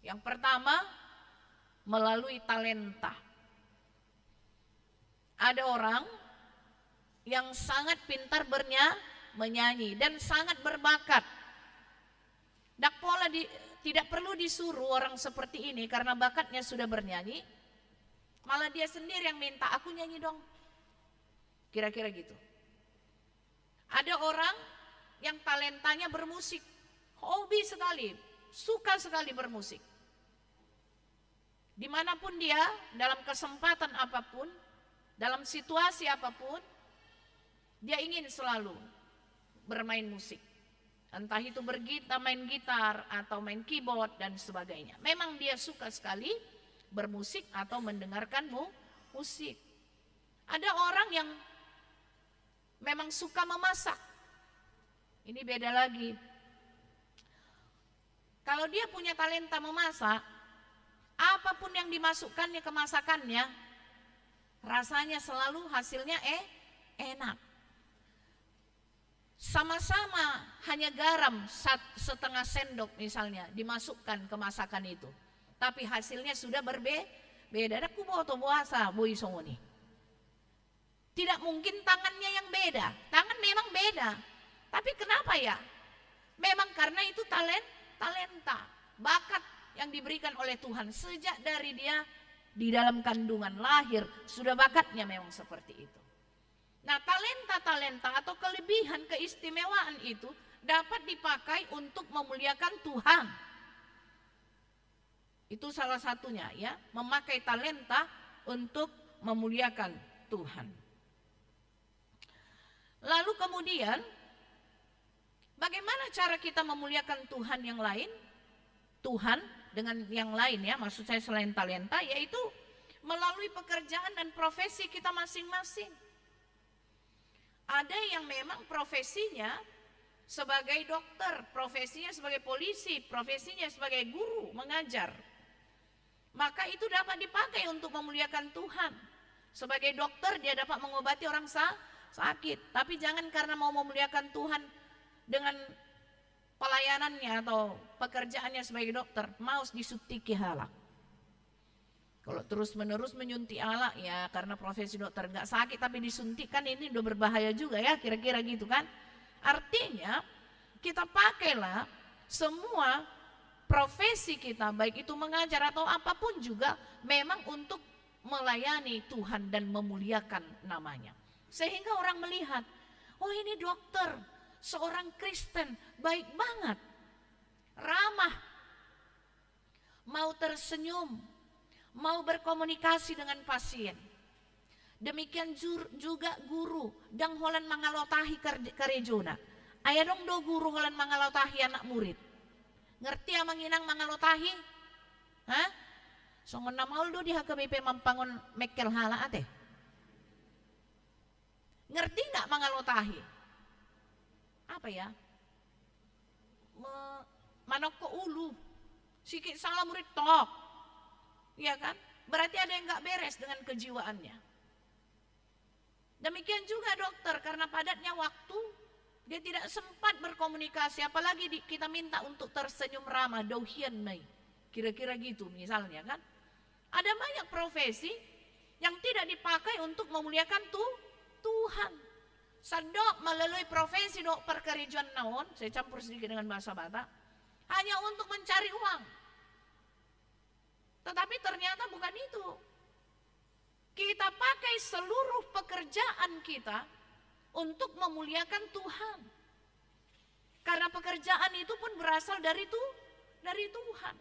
Yang pertama, melalui talenta. Ada orang yang sangat pintar menyanyi dan sangat berbakat. Dak pola tidak perlu disuruh orang seperti ini karena bakatnya sudah bernyanyi, malah dia sendiri yang minta, aku nyanyi dong. Kira-kira gitu. Ada orang yang talentanya bermusik, hobi sekali, suka sekali bermusik. Dimanapun dia, dalam kesempatan apapun, dalam situasi apapun, dia ingin selalu bermain musik. Entah itu main gitar atau main keyboard dan sebagainya. Memang dia suka sekali bermusik atau mendengarkan musik. Ada orang yang memang suka memasak. Ini beda lagi. Kalau dia punya talenta memasak, apapun yang dimasukkannya ke masakannya, rasanya selalu hasilnya enak. Sama-sama hanya garam setengah sendok misalnya dimasukkan ke masakan itu, tapi hasilnya sudah berbeda. Aku mau to buasa bui songoni. Tidak mungkin tangannya yang beda. Tangan memang beda. Tapi kenapa ya? Memang karena itu talenta, bakat yang diberikan oleh Tuhan sejak dari dia di dalam kandungan lahir sudah bakatnya memang seperti itu. Nah, talenta-talenta atau kelebihan keistimewaan itu dapat dipakai untuk memuliakan Tuhan. Itu salah satunya ya, memakai talenta untuk memuliakan Tuhan. Lalu kemudian, bagaimana cara kita memuliakan Tuhan yang lain? Tuhan dengan yang lain ya, maksud saya selain talenta, yaitu melalui pekerjaan dan profesi kita masing-masing. Ada yang memang profesinya sebagai dokter, profesinya sebagai polisi, profesinya sebagai guru, mengajar. Maka itu dapat dipakai untuk memuliakan Tuhan. Sebagai dokter dia dapat mengobati orang sakit. Tapi jangan karena mau memuliakan Tuhan dengan pelayanannya atau pekerjaannya sebagai dokter, mau disuntik halak. Kalau terus-menerus menyuntik alak ya karena profesi dokter nggak sakit tapi disuntikkan, ini udah berbahaya juga ya, kira-kira gitu kan. Artinya kita pakailah semua profesi kita, baik itu mengajar atau apapun juga, memang untuk melayani Tuhan dan memuliakan namanya. Sehingga orang melihat, oh ini dokter, seorang Kristen, baik banget, ramah, mau tersenyum, mau berkomunikasi dengan pasien. Demikian juga guru, dang holan mangalotahi karejona. Aya dong do guru holan mangalotahi anak murid. Ngerti ya manginang mangalotahi? Hah? Songon namaul do di HKBP Mampangon mekel hala ate. Ngerti nggak mangalotahi? Apa ya? Manoko ulu. Sikit salah murid tok. Iya kan? Berarti ada yang nggak beres dengan kejiwaannya. Demikian juga dokter, karena padatnya waktu, dia tidak sempat berkomunikasi, apalagi kita minta untuk tersenyum ramah, dauhian mai. Kira-kira gitu misalnya kan. Ada banyak profesi yang tidak dipakai untuk memuliakan Tuhan. Sadok melalui profesi dok perkerijuan naon, saya campur sedikit dengan bahasa Batak, hanya untuk mencari uang. Tetapi ternyata bukan itu. Kita pakai seluruh pekerjaan kita untuk memuliakan Tuhan. Karena pekerjaan itu pun berasal dari Tuhan.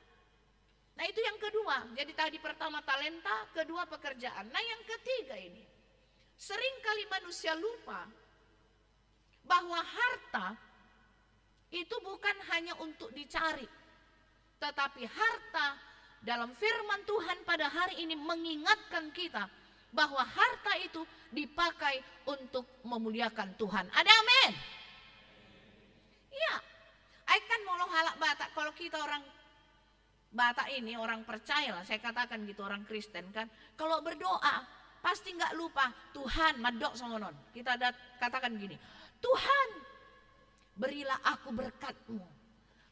Nah itu yang kedua. Jadi tadi pertama talenta, kedua pekerjaan. Nah yang ketiga ini, seringkali manusia lupa bahwa harta itu bukan hanya untuk dicari, tetapi harta dalam firman Tuhan pada hari ini mengingatkan kita bahwa harta itu dipakai untuk memuliakan Tuhan. Ada amin? Ya, akan molo halak Batak, kalau kita orang Batak ini orang percaya lah, saya katakan gitu, orang Kristen kan, kalau berdoa pasti nggak lupa Tuhan madok songonon. Kita katakan gini, Tuhan berilah aku berkat-Mu,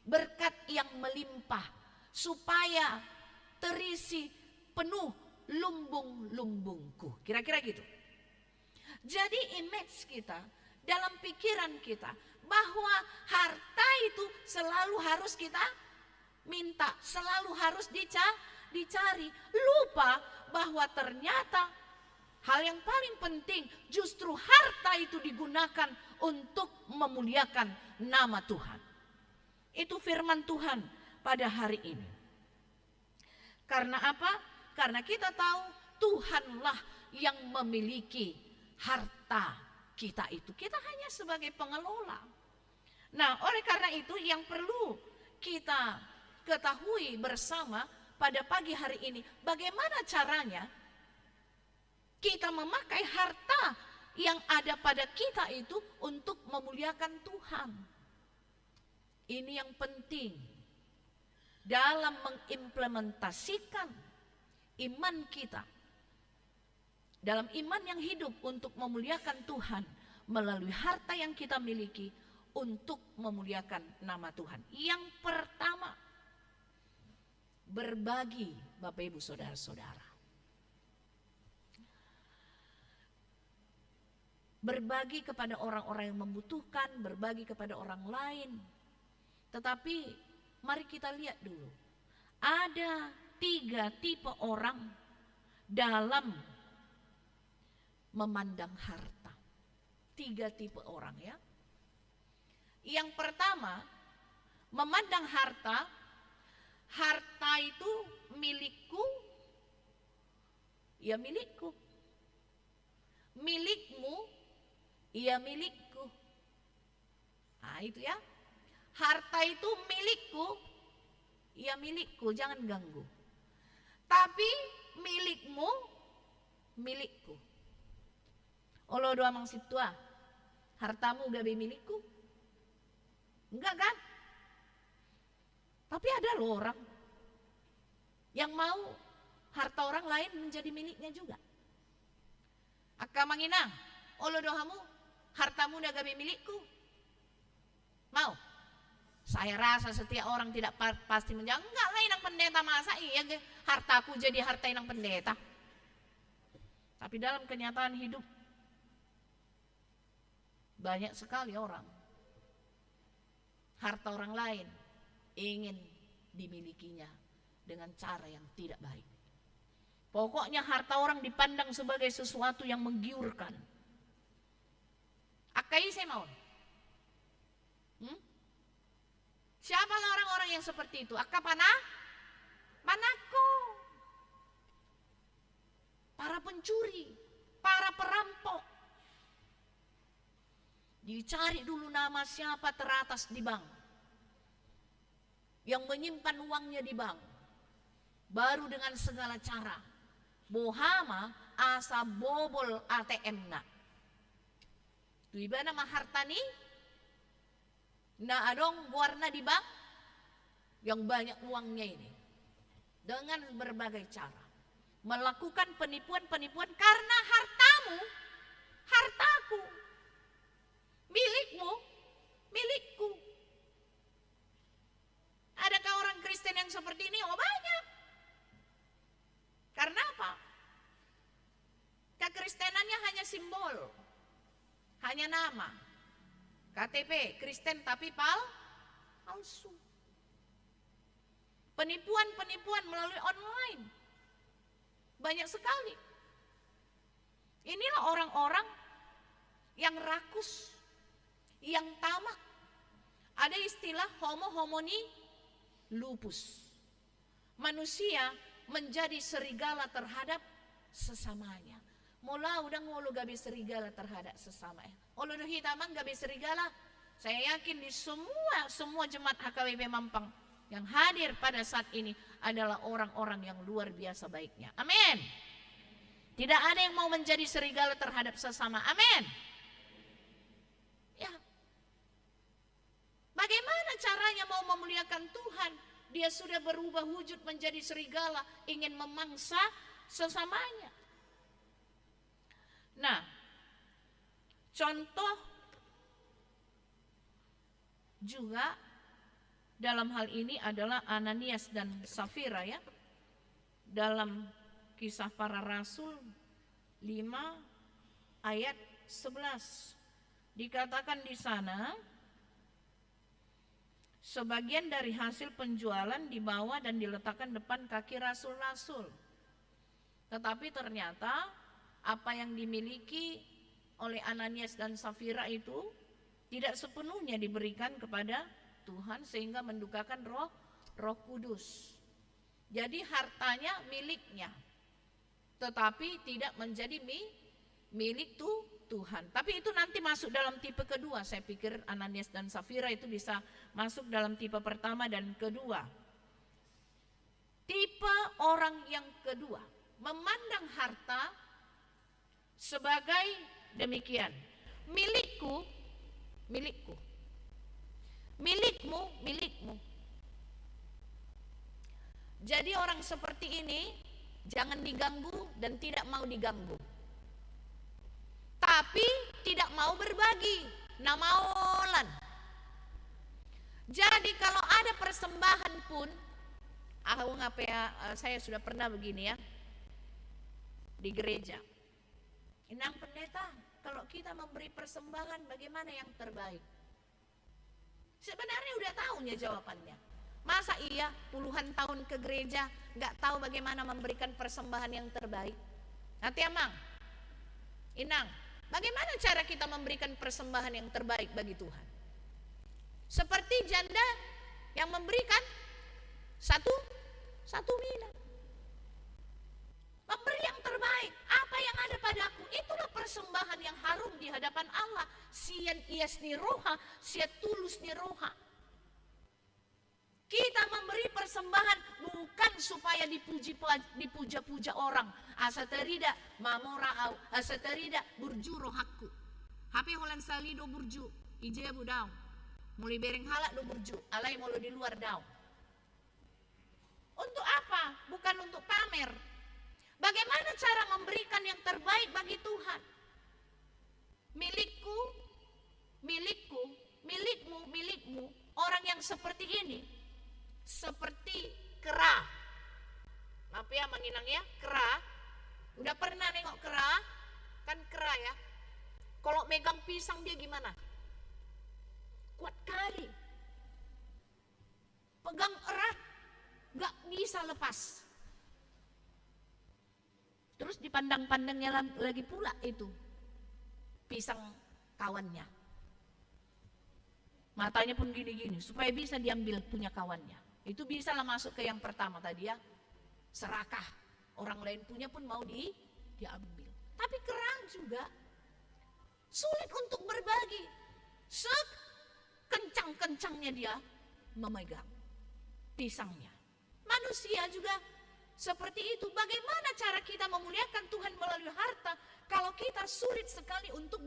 berkat yang melimpah, supaya terisi penuh lumbung-lumbungku. Kira-kira gitu. Jadi image kita, dalam pikiran kita, bahwa harta itu selalu harus kita minta, selalu harus dicari. Lupa bahwa ternyata hal yang paling penting justru harta itu digunakan untuk memuliakan nama Tuhan. Itu firman Tuhan pada hari ini. Karena apa? Karena kita tahu Tuhanlah yang memiliki harta kita itu. Kita hanya sebagai pengelola. Nah, oleh karena itu yang perlu kita ketahui bersama pada pagi hari ini, bagaimana caranya kita memakai harta yang ada pada kita itu untuk memuliakan Tuhan. Ini yang penting dalam mengimplementasikan iman kita, dalam iman yang hidup untuk memuliakan Tuhan melalui harta yang kita miliki untuk memuliakan nama Tuhan. Yang pertama, berbagi, Bapak Ibu Saudara-saudara. Berbagi kepada orang-orang yang membutuhkan, berbagi kepada orang lain. Tetapi mari kita lihat dulu. Ada 3 tipe orang dalam memandang harta. 3 tipe orang ya. Yang pertama, memandang harta itu milikku, ya milikku. Milikmu, ya milikku. Nah itu ya. Harta itu milikku, ya milikku, jangan ganggu. Tapi milikmu, milikku. Olo doa mangsip tua, hartamu gabe milikku. Enggak kan? Tapi ada loh orang yang mau harta orang lain menjadi miliknya juga. Akka manginang, olo doamu, hartamu udah gabe milikku. Mau? Saya rasa setiap orang tidak pasti menjawab, enggak lah inang pendeta, masa iya hartaku jadi harta inang pendeta. Tapi dalam kenyataan hidup banyak sekali orang harta orang lain ingin dimilikinya dengan cara yang tidak baik. Pokoknya harta orang dipandang sebagai sesuatu yang menggiurkan. Akai saya mau. Siapa orang-orang yang seperti itu? Akka Manako. Para pencuri, para perampok. Dicari dulu nama siapa teratas di bank, yang menyimpan uangnya di bank. baru dengan segala cara. Bohama asa bobol ATM na. Tuiba na mahartani na adong warna di bank yang banyak uangnya ini. Dengan berbagai cara melakukan penipuan-penipuan karena hartamu, hartaku, milikmu, milikku. Adakah orang Kristen yang seperti ini? Oh, banyak. Karena apa? Kekristenannya hanya simbol, hanya nama. KTP Kristen tapi palsu. Penipuan-penipuan melalui online banyak sekali. Inilah orang-orang yang rakus, yang tamak. Ada istilah homo homini lupus. Manusia menjadi serigala terhadap sesamanya. Mula udang ngolo gabi serigala terhadap sesamanya. Olo do hitamang gabi serigala. Saya yakin di semua jemaat HKBP Mampang yang hadir pada saat ini adalah orang-orang yang luar biasa baiknya. Amin. Tidak ada yang mau menjadi serigala terhadap sesama. Amin. Ya. Bagaimana caranya mau memuliakan Tuhan? Dia sudah berubah wujud menjadi serigala, ingin memangsa sesamanya. Nah, contoh juga dalam hal ini adalah Ananias dan Safira ya. Dalam Kisah Para Rasul 5 ayat 11 dikatakan di sana, sebagian dari hasil penjualan dibawa dan diletakkan depan kaki rasul-rasul. Tetapi ternyata apa yang dimiliki oleh Ananias dan Safira itu tidak sepenuhnya diberikan kepada Tuhan sehingga mendukakan Roh Kudus. Jadi hartanya miliknya, tetapi tidak menjadi milik Tuhan. Tapi itu nanti masuk dalam tipe kedua. Saya pikir Ananias dan Safira itu bisa masuk dalam tipe pertama dan kedua. Tipe orang yang kedua memandang harta sebagai demikian. Milikku, milikku. Milikmu, milikmu. Jadi orang seperti ini jangan diganggu dan tidak mau diganggu. Tapi tidak mau berbagi, namaolan. Jadi kalau ada persembahan pun, saya sudah pernah begini ya, di gereja. Inang pendeta, kalau kita memberi persembahan bagaimana yang terbaik? Sebenarnya udah tahunya jawabannya. Masa iya puluhan tahun ke gereja nggak tahu bagaimana memberikan persembahan yang terbaik? Nanti Amang, Inang, bagaimana cara kita memberikan persembahan yang terbaik bagi Tuhan? Seperti janda yang memberikan satu mina. Memberi yang terbaik, apa yang ada padaku, itulah persembahan yang harum di hadapan Allah. Sian ias ni roha, siat tulus ni roha. Kita memberi persembahan bukan supaya dipuja-puja orang. Asa terida mamorau, asa terida burju rohaku. Hape holan sali do burju, ije bu daw. Mulai bereng halak do burju, alai molo di luar daw. Untuk apa? Bukan untuk pamer. Bagaimana cara memberikan yang terbaik bagi Tuhan? Milikku, milikku, milikmu, milikmu. Orang yang seperti ini seperti kera. Maaf ya menginang ya, kera. Udah pernah nengok kera? Kan kera ya. Kalau megang pisang dia gimana? Kuat kali. Pegang erat, gak bisa lepas. Terus dipandang-pandangnya lagi pula itu pisang kawannya. Matanya pun gini-gini supaya bisa diambil punya kawannya. Itu bisa lah masuk ke yang pertama tadi ya. Serakah. Orang lain punya pun mau diambil. Tapi kera juga sulit untuk berbagi. Sekencang-kencangnya dia memegang pisangnya. Manusia juga seperti itu. Bagaimana cara kita memuliakan Tuhan melalui harta kalau kita sulit sekali untuk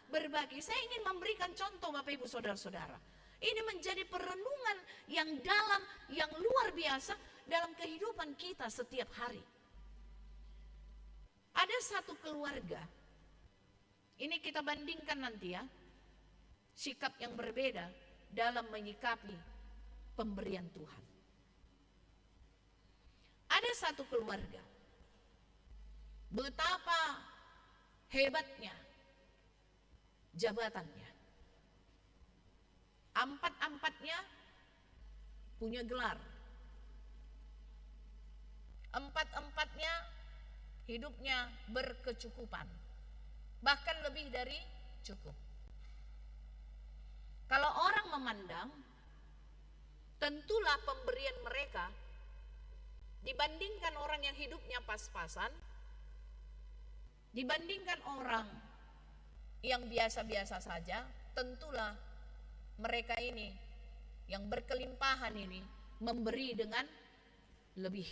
berbagi? Saya ingin memberikan contoh Bapak Ibu Saudara-saudara. Ini menjadi perenungan yang dalam, yang luar biasa dalam kehidupan kita setiap hari. Ada satu keluarga, ini kita bandingkan nanti ya, sikap yang berbeda dalam menyikapi pemberian Tuhan. Ada satu keluarga, betapa hebatnya jabatannya. Empat-empatnya punya gelar. Empat-empatnya hidupnya berkecukupan. Bahkan lebih dari cukup. Kalau orang memandang, tentulah pemberian mereka dibandingkan orang yang hidupnya pas-pasan, dibandingkan orang yang biasa-biasa saja, tentulah mereka ini yang berkelimpahan ini memberi dengan lebih.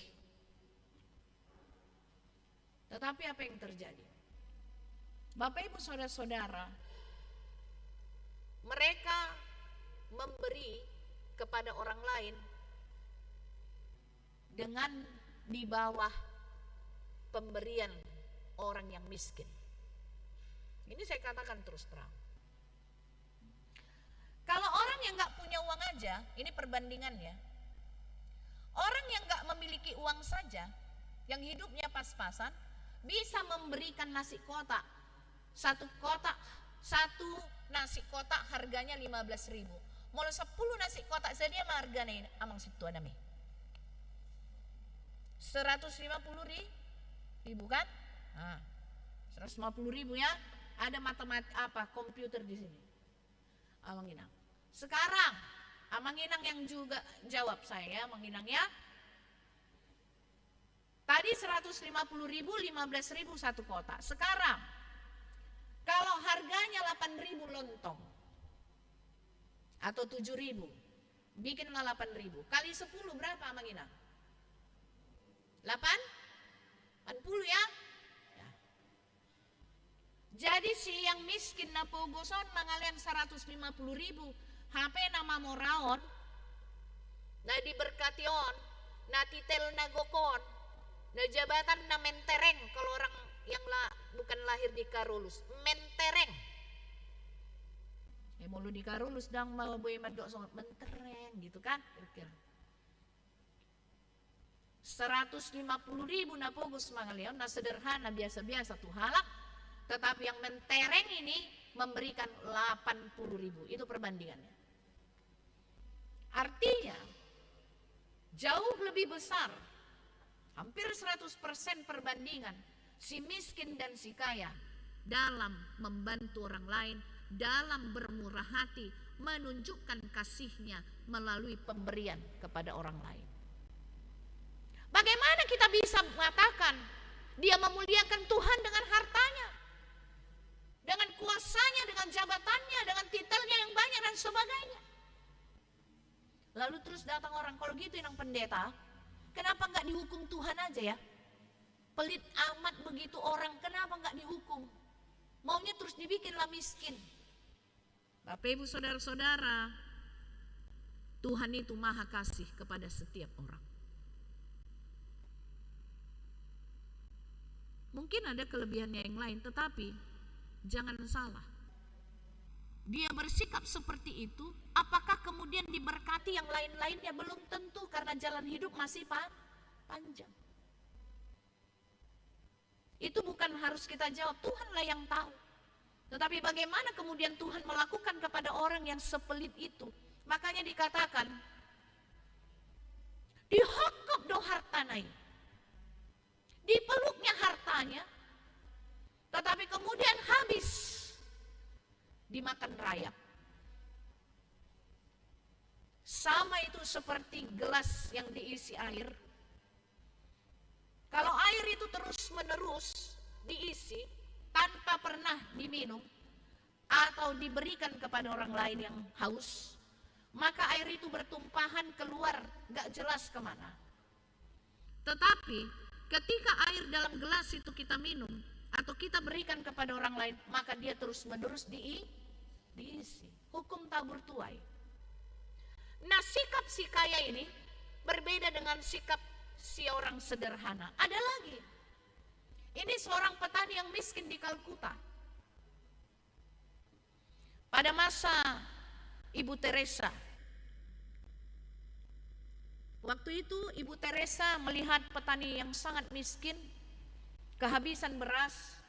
Tetapi apa yang terjadi? Bapak Ibu Saudara-saudara, mereka memberi kepada orang lain dengan di bawah pemberian orang yang miskin. Ini saya katakan terus terang. Kalau orang yang gak punya uang aja, ini perbandingannya. Orang yang gak memiliki uang saja, yang hidupnya pas-pasan, bisa memberikan nasi kotak. Satu nasi kotak harganya 15.000. Mau 10 nasi kotak saja mah harganya amang situ ada mi. 150.000 kan? Nah, 150.000 ya. Ada komputer di sini. Amang Inang. Sekarang Amang Inang yang juga jawab saya, Amang Inang ya. Tadi 150.000, 15.000 satu kotak. Sekarang kalau harganya 8.000 lontong atau 7.000, bikinlah 8.000 kali 10 berapa Amang Inang? 80 ya? Jadi si yang miskin na pogoson mangalian 150.000 HP nama moraon na diberkation na titel na gokon na jabatan na mentereng kalau orang yang bukan lahir di Karulus mentereng mau lu di Karulus dang mau boy madok sangat mentereng gitu kan kira-kira 150.000 na pogos mangalian na sederhana biasa-biasa tuh halak. Tetapi yang mentereng ini memberikan 80.000. Itu perbandingannya. Artinya jauh lebih besar, hampir 100% perbandingan si miskin dan si kaya dalam membantu orang lain, dalam bermurah hati, menunjukkan kasihnya melalui pemberian kepada orang lain. Bagaimana kita bisa mengatakan dia memuliakan Tuhan dengan hartanya, dengan kuasanya, dengan jabatannya, dengan titelnya yang banyak dan sebagainya. Lalu terus datang orang, kalau gitu yang pendeta, kenapa nggak dihukum Tuhan aja ya? Pelit amat begitu orang, kenapa nggak dihukum? Maunya terus dibikinlah miskin. Bapak Ibu Saudara-saudara, Tuhan itu maha kasih kepada setiap orang. Mungkin ada kelebihannya yang lain, tetapi jangan salah. Dia bersikap seperti itu, apakah kemudian diberkati yang lain-lainnya? Belum tentu, karena jalan hidup masih panjang. Itu bukan harus kita jawab, Tuhanlah yang tahu. Tetapi bagaimana kemudian Tuhan melakukan kepada orang yang sepelit itu? Makanya dikatakan, dihokop do hartanai, dipeluknya hartanya, tetapi kemudian habis dimakan rayap. Sama itu seperti gelas yang diisi air. Kalau air itu terus-menerus diisi tanpa pernah diminum atau diberikan kepada orang lain yang haus, maka air itu bertumpahan keluar gak jelas kemana. Tetapi ketika air dalam gelas itu kita minum atau kita berikan kepada orang lain, maka dia terus-menerus diisi. Hukum tabur tuai. Nah, sikap si kaya ini berbeda dengan sikap si orang sederhana. Ada lagi. Ini seorang petani yang miskin di Kalkuta. Pada masa Ibu Teresa. Waktu itu Ibu Teresa melihat petani yang sangat miskin, kehabisan beras,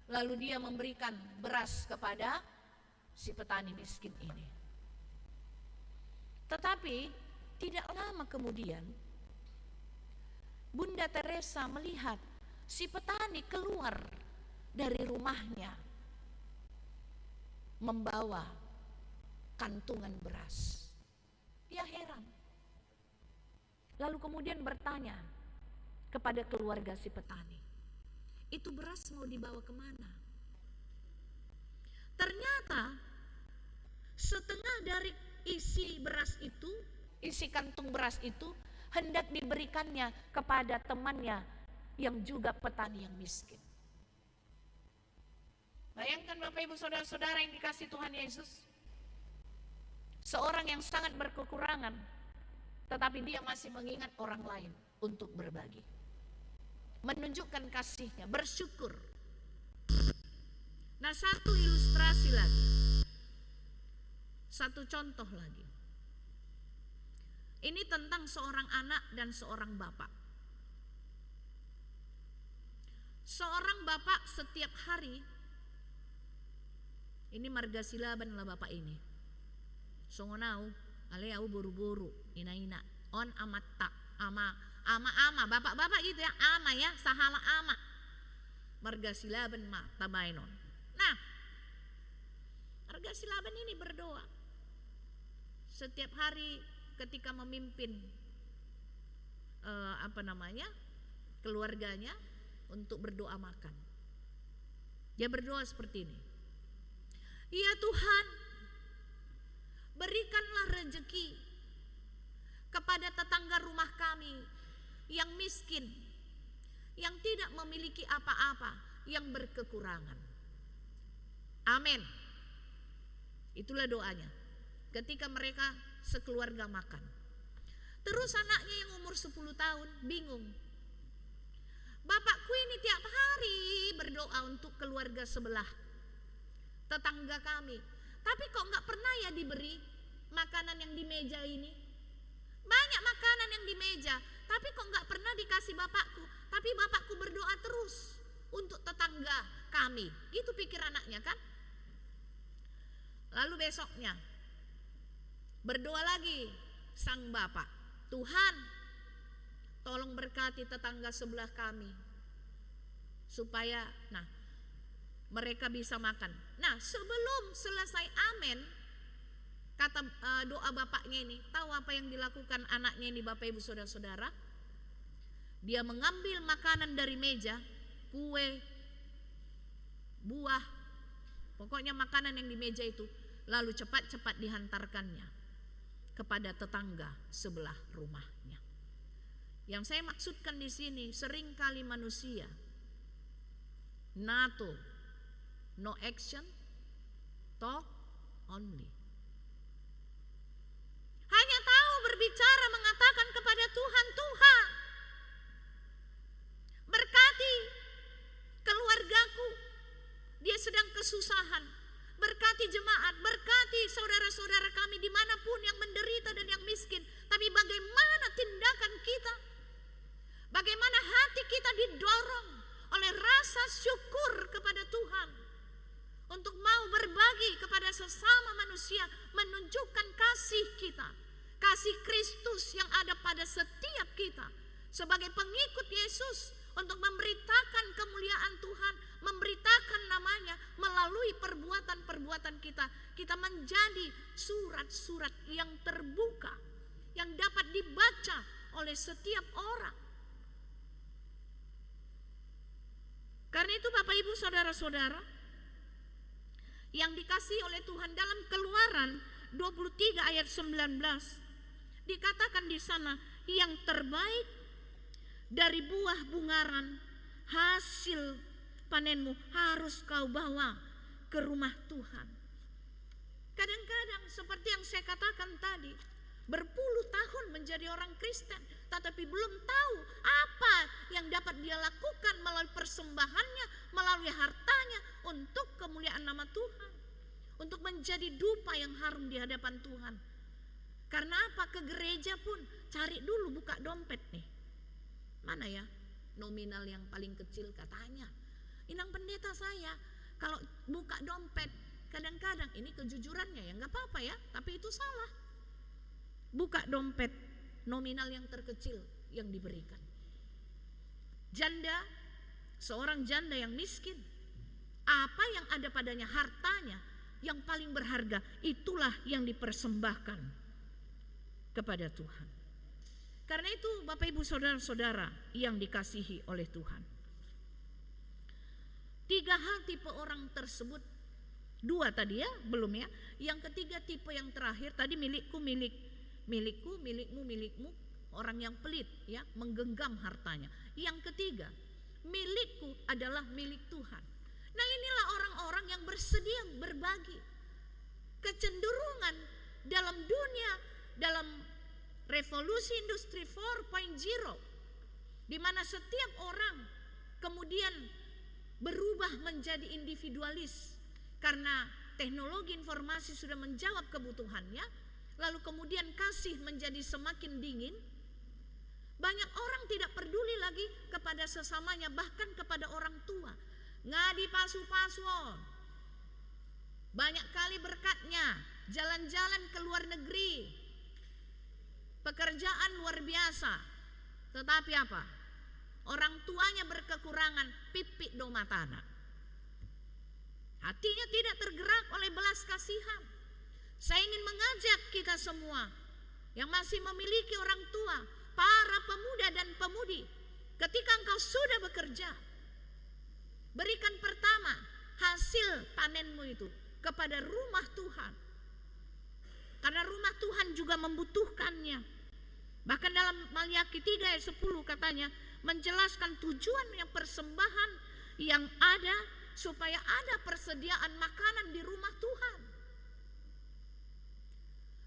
lalu dia memberikan beras kepada si petani miskin ini. Tetapi tidak lama kemudian Bunda Teresa melihat si petani keluar dari rumahnya membawa kantungan beras. Dia heran. Lalu kemudian bertanya kepada keluarga si petani, itu beras mau dibawa kemana? Ternyata setengah dari isi beras itu, isi kantung beras itu hendak diberikannya kepada temannya yang juga petani yang miskin. Bayangkan Bapak Ibu Saudara-saudara yang dikasihi Tuhan Yesus. Seorang yang sangat berkekurangan, tetapi dia masih mengingat orang lain untuk berbagi. Menunjukkan kasihnya, bersyukur. Nah, satu ilustrasi lagi. Satu contoh lagi. Ini tentang seorang anak dan seorang bapak. Seorang bapak setiap hari, ini marga silaban lah bapak ini. Songonau, aleau buru-buru, ina-ina, on amatta, ama, bapak-bapak gitu ya, ama ya, sahala ama. Marga silaban ma, tabainon. Nah, marga silaban ini berdoa. Setiap hari ketika memimpin keluarganya untuk berdoa makan. Dia berdoa seperti ini. Ya Tuhan, berikanlah rezeki kepada tetangga rumah kami yang miskin, yang tidak memiliki apa-apa, yang berkekurangan. Amin. Itulah doanya. Ketika mereka sekeluarga makan. Terus anaknya yang umur 10 tahun bingung. Bapakku ini tiap hari berdoa untuk keluarga sebelah, tetangga kami. Tapi kok gak pernah ya diberi makanan yang di meja ini? Banyak makanan yang di meja, tapi kok gak pernah dikasih bapakku. Tapi bapakku berdoa terus untuk tetangga kami. Gitu pikir anaknya kan. Lalu besoknya berdoa lagi sang bapak, Tuhan tolong berkati tetangga sebelah kami supaya mereka bisa makan. Nah, sebelum selesai amin, kata doa bapaknya ini, tahu apa yang dilakukan anaknya ini Bapak Ibu Saudara-saudara? Dia mengambil makanan dari meja, kue, buah, pokoknya makanan yang di meja itu, lalu cepat-cepat dihantarkannya kepada tetangga sebelah rumahnya. Yang saya maksudkan di sini, seringkali manusia NATO, no action, talk only. Hanya tahu berbicara mengatakan kepada Tuhan, Tuhan berkati keluargaku, dia sedang kesusahan. Berkati jemaat, berkati saudara-saudara kami dimanapun yang menderita dan yang miskin. Tapi bagaimana tindakan kita? Bagaimana hati kita didorong oleh rasa syukur kepada Tuhan untuk mau berbagi kepada sesama manusia, menunjukkan kasih kita, kasih Kristus yang ada pada setiap kita sebagai pengikut Yesus, untuk memberitakan kemuliaan Tuhan, memberitakan namanya melalui perbuatan-perbuatan kita. Kita menjadi surat-surat yang terbuka, yang dapat dibaca oleh setiap orang. Karena itu Bapak Ibu Saudara-saudara yang dikasihi oleh Tuhan, dalam Keluaran 23 ayat 19 dikatakan di sana, yang terbaik
dari buah bungaran hasil panenmu harus kau bawa ke rumah Tuhan. Kadang-kadang seperti yang saya katakan tadi, berpuluh tahun menjadi orang Kristen, tetapi belum tahu apa yang dapat dia lakukan melalui persembahannya, melalui hartanya untuk kemuliaan nama Tuhan, untuk menjadi dupa yang harum di hadapan Tuhan. Karena apa? Ke gereja pun cari dulu buka dompet nih. Mana ya nominal yang paling kecil katanya. Inang pendeta saya kalau buka dompet kadang-kadang, ini kejujurannya ya, nggak apa-apa ya, tapi itu salah. Buka dompet nominal yang terkecil yang diberikan. Janda, seorang janda yang miskin, apa yang ada padanya, hartanya yang paling berharga, itulah yang dipersembahkan kepada Tuhan. Karena itu Bapak Ibu Saudara-saudara yang dikasihi oleh Tuhan, 3 hal tipe orang tersebut. 2 tadi ya, belum ya. Yang ketiga tipe yang terakhir tadi milikku, milikku, milikmu, milikmu, orang yang pelit ya, menggenggam hartanya. Yang ketiga, milikku adalah milik Tuhan. Nah, inilah orang-orang yang bersedia berbagi. Kecenderungan dalam dunia, dalam revolusi industri 4.0, di mana setiap orang kemudian berubah menjadi individualis karena teknologi informasi sudah menjawab kebutuhannya, lalu kemudian kasih menjadi semakin dingin. Banyak orang tidak peduli lagi kepada sesamanya, bahkan kepada orang tua. Ngadi pasu-pasuon, banyak kali berkatnya, jalan-jalan ke luar negeri, pekerjaan luar biasa, tetapi apa? Orang tuanya berkekurangan, pipik domatana. Hatinya tidak tergerak oleh belas kasihan. Saya ingin mengajak kita semua yang masih memiliki orang tua, para pemuda dan pemudi, ketika engkau sudah bekerja, berikan pertama hasil panenmu itu kepada rumah Tuhan. Karena rumah Tuhan juga membutuhkannya. Bahkan dalam Maliaki 3 ayat 10 katanya, menjelaskan tujuan yang persembahan yang ada, supaya ada persediaan makanan di rumah Tuhan.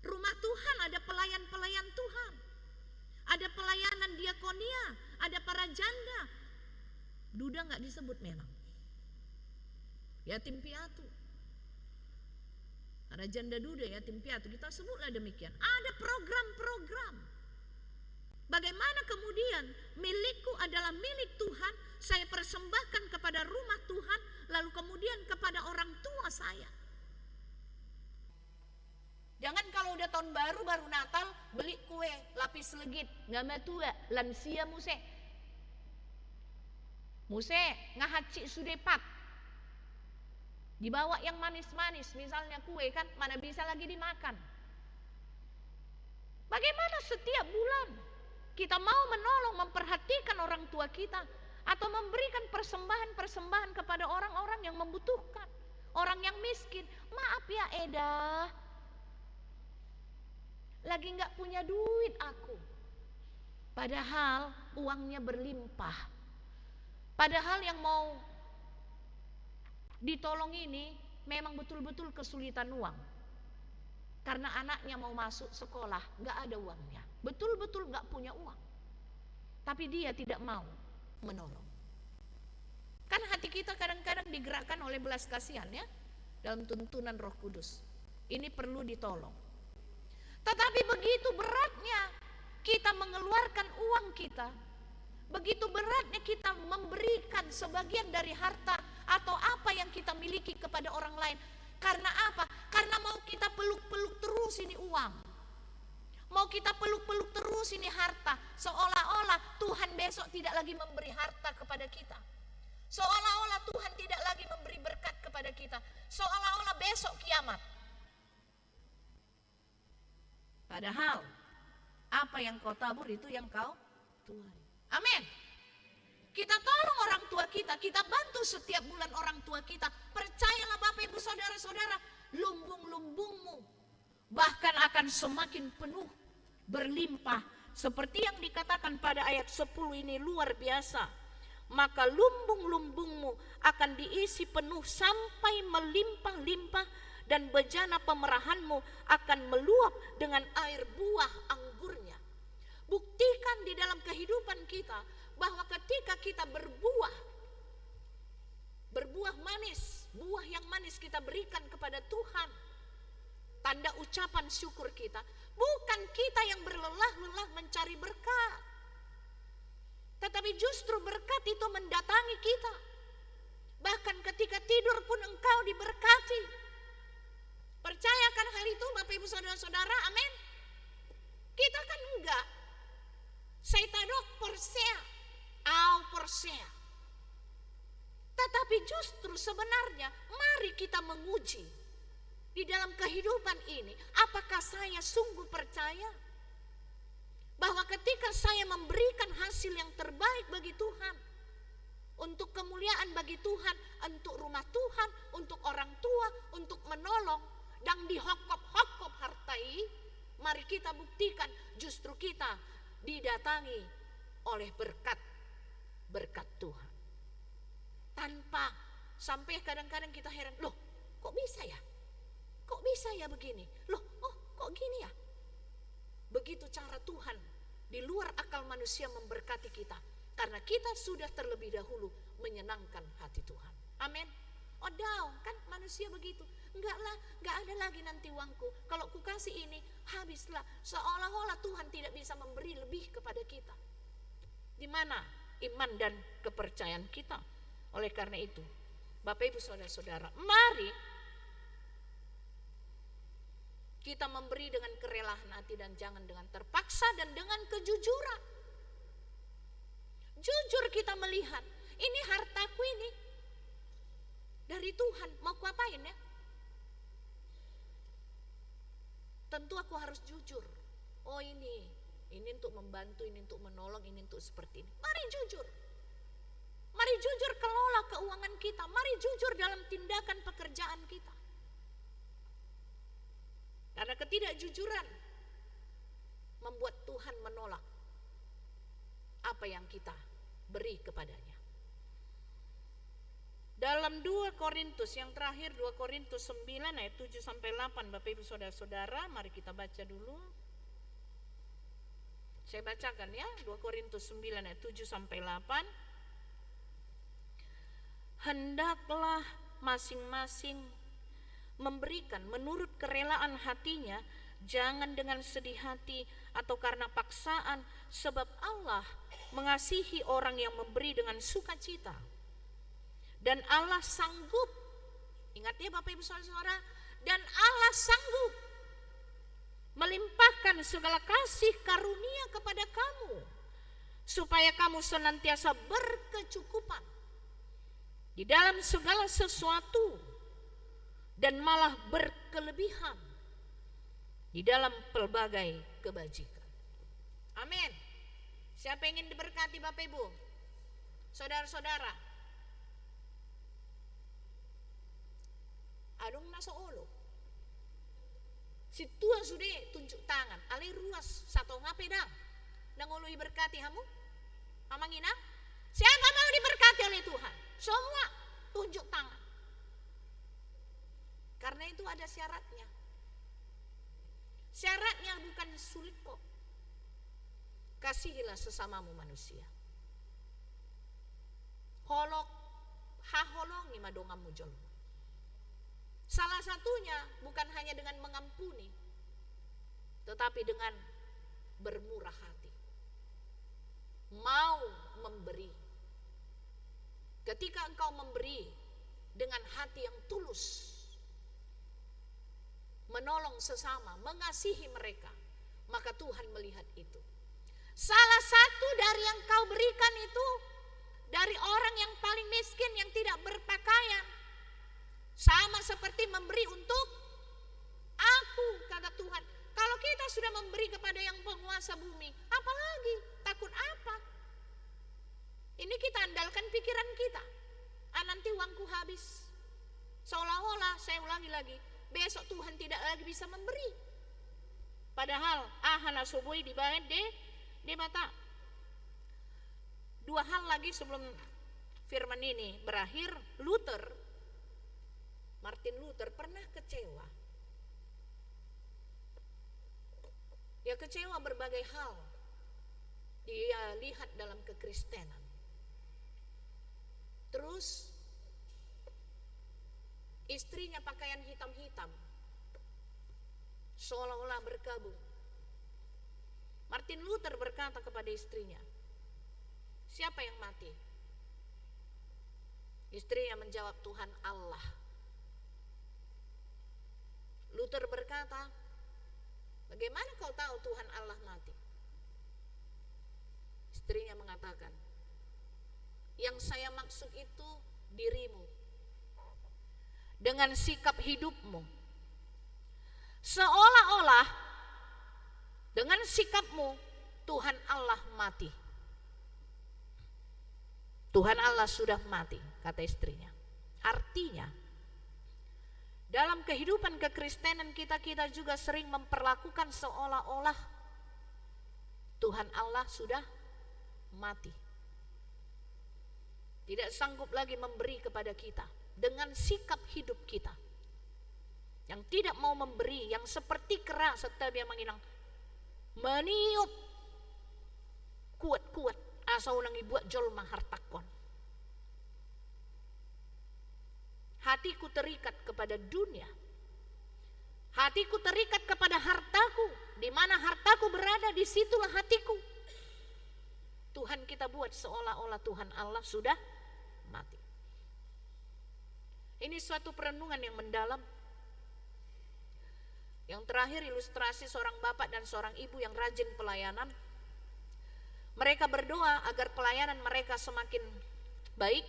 Rumah Tuhan ada pelayan-pelayan Tuhan, ada pelayanan diakonia, ada para janda. Duda nggak disebut memang, yatim piatu. Ada janda duda, yatim piatu, kita sebutlah demikian. Ada program-program. Bagaimana kemudian milikku adalah milik Tuhan, saya persembahkan kepada rumah Tuhan, lalu kemudian kepada orang tua saya.
Jangan kalau udah tahun baru, baru Natal, beli kue lapis legit, nggak tua, lansia muse. Muse ngahaci sudepat. Dibawa yang manis-manis, misalnya kue kan, mana bisa lagi dimakan. Bagaimana setiap bulan kita mau menolong, memperhatikan orang tua kita, atau memberikan persembahan-persembahan kepada orang-orang yang membutuhkan, orang yang miskin. Maaf ya Eda, lagi nggak punya duit aku. Padahal uangnya berlimpah. Padahal yang mau ditolong ini memang betul-betul kesulitan uang. Karena anaknya mau masuk sekolah, nggak ada uangnya. Betul-betul nggak punya uang. Tapi dia tidak mau menolong. Kan hati kita kadang-kadang digerakkan oleh belas kasihan ya, dalam tuntunan Roh Kudus. Ini perlu ditolong. Tetapi begitu beratnya kita mengeluarkan uang kita, begitu beratnya kita memberikan sebagian dari harta atau apa yang kita miliki kepada orang lain. Karena apa? Karena mau kita peluk-peluk terus ini uang, mau kita peluk-peluk terus ini harta, seolah-olah Tuhan besok tidak lagi memberi harta kepada kita, seolah-olah Tuhan tidak lagi memberi berkat kepada kita, seolah-olah besok kiamat. Padahal apa yang kau tabur itu yang kau tuai. Amin. Kita tolong orang tua kita bantu setiap bulan orang tua kita. Percayalah Bapak Ibu Saudara-saudara, lumbung-lumbungmu bahkan akan semakin penuh, berlimpah
seperti yang dikatakan pada ayat 10 ini luar biasa. Maka lumbung-lumbungmu akan diisi penuh sampai melimpah-limpah, dan bejana pemerahanmu akan meluap dengan air buah anggurnya. Buktikan di dalam kehidupan kita bahwa ketika kita berbuah manis, buah yang manis kita berikan kepada Tuhan, tanda ucapan syukur kita, bukan kita yang berlelah-lelah mencari berkat, tetapi justru berkat itu mendatangi kita. Bahkan ketika tidur pun engkau diberkati. Percayakan hal itu Bapak Ibu Saudara-saudara, amin. Kita kan enggak. Saitadok persea, au persea. Tetapi justru sebenarnya mari kita menguji di dalam kehidupan ini, apakah saya sungguh percaya bahwa ketika saya memberikan hasil yang terbaik bagi Tuhan, untuk kemuliaan bagi Tuhan, untuk rumah Tuhan, untuk orang tua, untuk menolong, dan dihokop-hokop hartai, mari kita buktikan justru kita didatangi oleh berkat Tuhan. Tanpa sampai kadang-kadang kita heran, loh kok bisa ya? Kok bisa ya begini? Loh, kok gini ya? Begitu cara Tuhan di luar akal manusia memberkati kita, karena kita sudah terlebih dahulu menyenangkan hati Tuhan. Amin. Kan manusia begitu. Enggak ada lagi nanti uangku. Kalau ku kasih ini, habislah. Seolah-olah Tuhan tidak bisa memberi lebih kepada kita. Di mana iman dan kepercayaan kita? Oleh karena itu, Bapak Ibu Saudara-saudara, mari kita memberi dengan kerelaan hati dan jangan dengan terpaksa, dan dengan kejujuran. Jujur kita melihat, ini hartaku ini dari Tuhan, mau ku apain ya? Tentu aku harus jujur. Oh ini untuk membantu, ini untuk menolong, ini untuk seperti ini. Mari jujur. Mari jujur kelola keuangan kita. Mari jujur dalam tindakan pekerjaan kita. Karena ketidakjujuran membuat Tuhan menolak apa yang kita beri kepadanya. Dalam 2 Korintus yang terakhir, 2 Korintus 9 ayat 7 sampai 8, Bapak Ibu Saudara-saudara, mari kita baca dulu. Saya bacakan ya, 2 Korintus 9 ayat 7 sampai 8. Hendaklah masing-masing memberikan menurut kerelaan hatinya, jangan dengan sedih hati atau karena paksaan, sebab Allah mengasihi orang yang memberi dengan sukacita. Dan Allah sanggup, ingat ya Bapak Ibu Saudara, dan Allah sanggup melimpahkan segala kasih karunia kepada kamu, supaya kamu senantiasa berkecukupan di dalam segala sesuatu, dan malah berkelebihan di dalam pelbagai kebajikan. Amin. Siapa ingin diberkati Bapak Ibu Saudara-saudara? Adong nasa olo. Si Tuhan sudah tunjuk tangan, alai ruas satu ngapedang. Nangului berkati kamu? Amangina? Siapa mau diberkati oleh Tuhan? Semua tunjuk tangan. Karena itu ada syaratnya. Syaratnya bukan sulit kok. Kasihilah sesamamu manusia. Holok haholongi madongamu jolo. Salah satunya bukan hanya dengan mengampuni, tetapi dengan bermurah hati. Mau memberi. Ketika engkau memberi dengan hati yang tulus, menolong sesama, mengasihi mereka, maka Tuhan melihat itu. Salah satu dari yang kau berikan itu dari orang yang paling miskin, yang tidak berpakaian. Sama seperti memberi untuk aku, kata Tuhan. Kalau kita sudah memberi kepada yang penguasa bumi, apalagi takut apa? Ini kita andalkan pikiran kita. Nanti uangku habis. Seolah-olah, saya ulangi lagi, besok Tuhan tidak lagi bisa memberi. Padahal ahana soboi dibayar deh
Dia mata. Dua hal lagi sebelum firman ini berakhir, Martin Luther pernah kecewa. Dia kecewa berbagai hal. Dia lihat dalam kekristenan. Terus istrinya pakaian hitam-hitam, seolah-olah berkabung. Martin Luther berkata kepada istrinya, siapa yang mati? Istrinya menjawab, Tuhan Allah. Luther berkata, bagaimana kau tahu Tuhan Allah mati? Istrinya mengatakan, yang saya maksud itu dirimu. Dengan sikap hidupmu. Seolah-olah dengan sikapmu Tuhan Allah mati. Tuhan Allah sudah mati, kata istrinya. Artinya, dalam kehidupan kekristenan kita juga sering memperlakukan seolah-olah Tuhan Allah sudah mati. Tidak sanggup lagi memberi kepada kita dengan sikap hidup kita. Yang tidak mau memberi, yang seperti kera setiap dia menginang, meniup kuat-kuat asa unang ibuat jolma hartakon. Hatiku terikat kepada dunia. Hatiku terikat kepada hartaku. Di mana hartaku berada, disitulah hatiku. Tuhan kita buat seolah-olah Tuhan Allah sudah mati. Ini suatu perenungan yang mendalam. Yang terakhir, ilustrasi seorang bapak dan seorang ibu yang rajin pelayanan. Mereka berdoa agar pelayanan mereka semakin baik.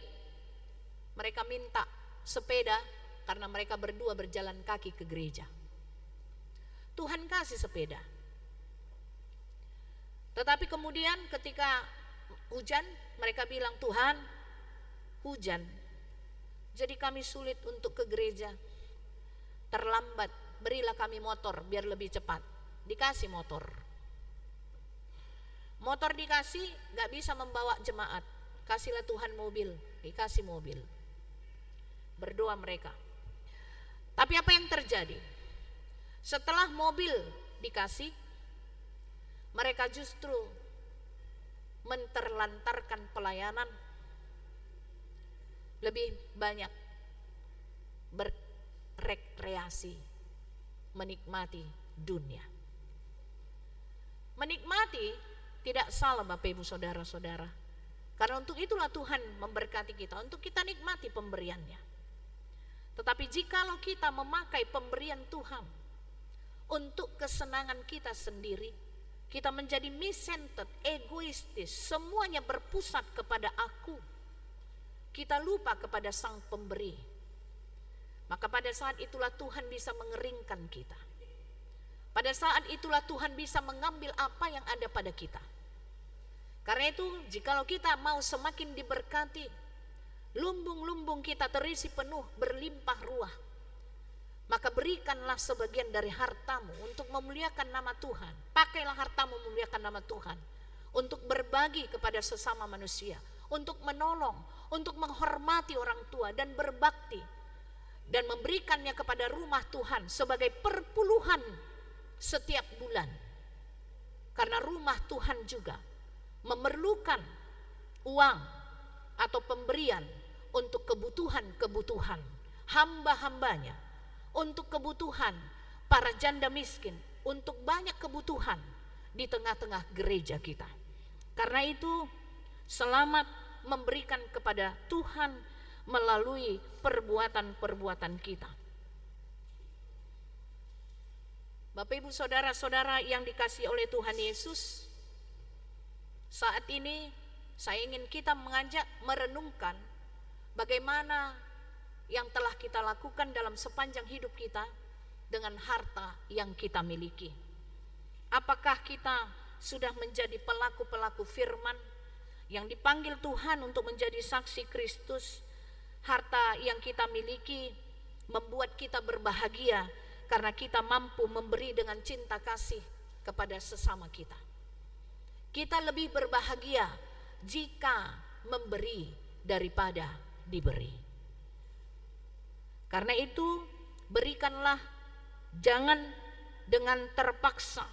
Mereka minta sepeda karena mereka berdua berjalan kaki ke gereja. Tuhan kasih sepeda. Tetapi kemudian ketika hujan, mereka bilang, Tuhan, hujan. Jadi kami sulit untuk ke gereja. Terlambat, berilah kami motor biar lebih cepat. Dikasih motor. Motor dikasih, gak bisa membawa jemaat. Kasihlah Tuhan mobil, dikasih mobil. Berdoa mereka. Tapi apa yang terjadi? Setelah mobil dikasih, mereka justru menterlantarkan pelayanan, lebih banyak berrekreasi, menikmati dunia. Menikmati tidak salah Bapak Ibu Saudara-saudara, karena untuk itulah Tuhan memberkati kita, untuk kita nikmati pemberiannya. Tetapi jikalau kita memakai pemberian Tuhan untuk kesenangan kita sendiri, kita menjadi me-centered, egoistis, semuanya berpusat kepada aku. Kita lupa kepada Sang Pemberi. Maka pada saat itulah Tuhan bisa mengeringkan kita. Pada saat itulah Tuhan bisa mengambil apa yang ada pada kita. Karena itu, jikalau kita mau semakin diberkati, lumbung-lumbung kita terisi penuh, berlimpah ruah, maka berikanlah sebagian dari hartamu untuk memuliakan nama Tuhan. Pakailah hartamu memuliakan nama Tuhan, untuk berbagi kepada sesama manusia, untuk menolong, untuk menghormati orang tua dan berbakti, dan memberikannya kepada rumah Tuhan sebagai perpuluhan setiap bulan. Karena rumah Tuhan juga memerlukan uang atau pemberian untuk kebutuhan-kebutuhan hamba-hambanya, untuk kebutuhan para janda miskin, untuk banyak kebutuhan di tengah-tengah gereja kita. Karena itu, selamat memberikan kepada Tuhan melalui perbuatan-perbuatan kita. Bapak Ibu Saudara-saudara yang dikasihi oleh Tuhan Yesus, saat ini saya ingin kita mengajak merenungkan bagaimana yang telah kita lakukan dalam sepanjang hidup kita dengan harta yang kita miliki. Apakah kita sudah menjadi pelaku-pelaku firman yang dipanggil Tuhan untuk menjadi saksi Kristus? Harta yang kita miliki membuat kita berbahagia karena kita mampu memberi dengan cinta kasih kepada sesama kita.
Kita lebih berbahagia jika memberi daripada diberi. Karena itu, berikanlah, jangan dengan terpaksa.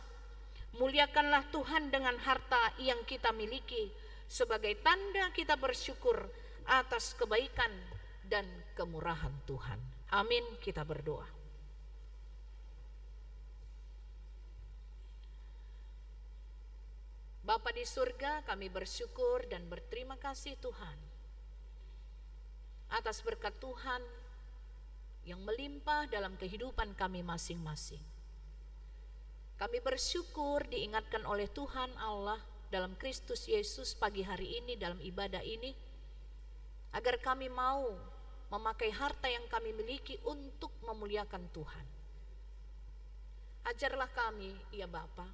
Muliakanlah Tuhan dengan harta yang kita miliki sebagai tanda kita bersyukur atas kebaikan dan kemurahan Tuhan. Amin, kita berdoa. Bapa di surga, kami bersyukur dan berterima kasih Tuhan atas berkat Tuhan yang melimpah dalam kehidupan kami masing-masing. Kami bersyukur diingatkan oleh Tuhan Allah dalam Kristus Yesus pagi hari ini dalam ibadah ini, agar kami mau memakai harta yang kami miliki untuk memuliakan Tuhan. Ajarlah kami, ya Bapa,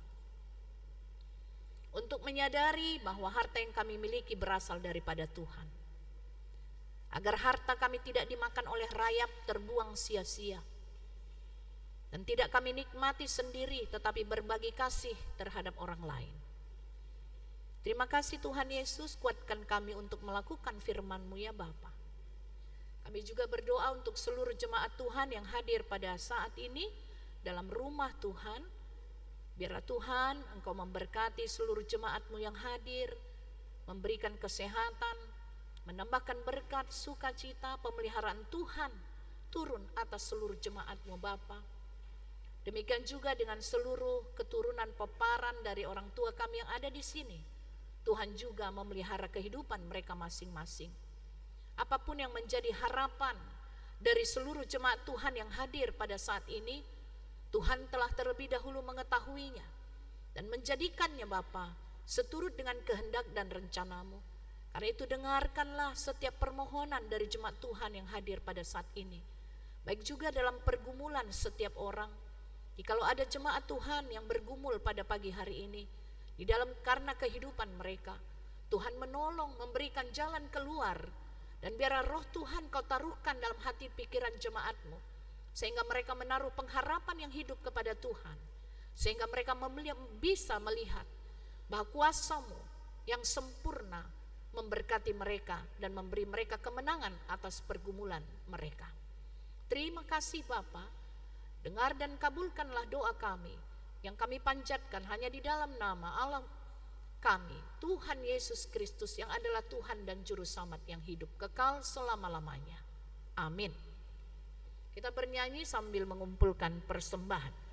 untuk menyadari bahwa harta yang kami miliki berasal daripada Tuhan. Agar harta kami tidak dimakan oleh rayap terbuang sia-sia. Dan tidak kami nikmati sendiri tetapi berbagi kasih terhadap orang lain. Terima kasih Tuhan Yesus, kuatkan kami untuk melakukan firman-Mu ya Bapa. Kami juga berdoa untuk seluruh jemaat Tuhan yang hadir pada saat ini dalam rumah Tuhan. Biarlah Tuhan Engkau memberkati seluruh jemaat-Mu yang hadir, memberikan kesehatan, menambahkan berkat, sukacita, pemeliharaan Tuhan turun atas seluruh jemaat-Mu Bapa. Demikian juga dengan seluruh keturunan peparan dari orang tua kami yang ada di sini. Tuhan juga memelihara kehidupan mereka masing-masing. Apapun yang menjadi harapan dari seluruh jemaat Tuhan yang hadir pada saat ini, Tuhan telah terlebih dahulu mengetahuinya dan menjadikannya Bapa seturut dengan kehendak dan rencana-Mu. Karena itu dengarkanlah setiap permohonan dari jemaat Tuhan yang hadir pada saat ini. Baik juga dalam pergumulan setiap orang. Jikalau ada jemaat Tuhan yang bergumul pada pagi hari ini, di dalam karena kehidupan mereka, Tuhan menolong, memberikan jalan keluar, dan biarlah roh Tuhan Kau taruhkan dalam hati pikiran jemaat-Mu, sehingga mereka menaruh pengharapan yang hidup kepada Tuhan, sehingga mereka bisa melihat bahwa kuasa-Mu yang sempurna memberkati mereka dan memberi mereka kemenangan atas pergumulan mereka. Terima kasih Bapa, dengar dan kabulkanlah doa kami yang kami panjatkan hanya di dalam nama Allah kami, Tuhan Yesus Kristus yang adalah Tuhan dan Juru Selamat yang hidup kekal selama-lamanya. Amin. Kita bernyanyi sambil mengumpulkan persembahan.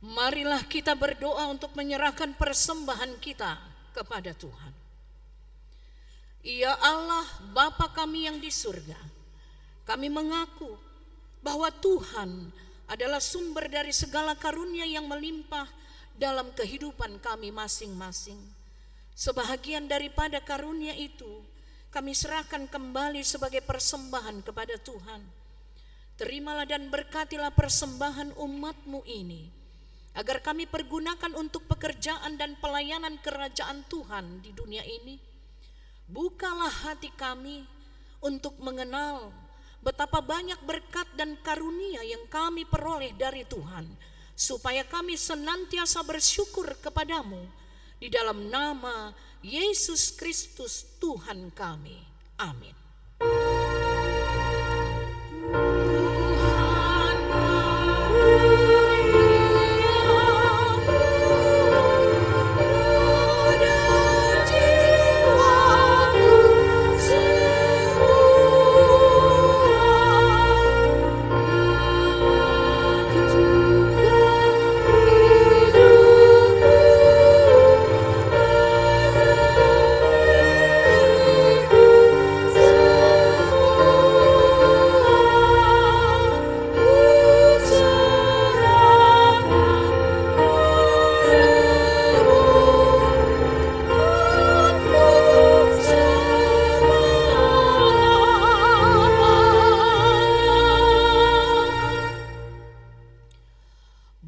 Marilah kita berdoa untuk menyerahkan persembahan kita kepada Tuhan. Ya Allah, Bapa kami yang di surga, kami mengaku bahwa Tuhan adalah sumber dari segala karunia yang melimpah dalam kehidupan kami masing-masing. Sebahagian daripada karunia itu kami serahkan kembali sebagai persembahan kepada Tuhan. Terimalah dan berkatilah persembahan umat-Mu ini, agar kami pergunakan untuk pekerjaan dan pelayanan kerajaan Tuhan di dunia ini. Bukalah hati kami untuk mengenal betapa banyak berkat dan karunia yang kami peroleh dari Tuhan, supaya kami senantiasa bersyukur kepadamu di dalam nama Yesus Kristus Tuhan kami. Amin.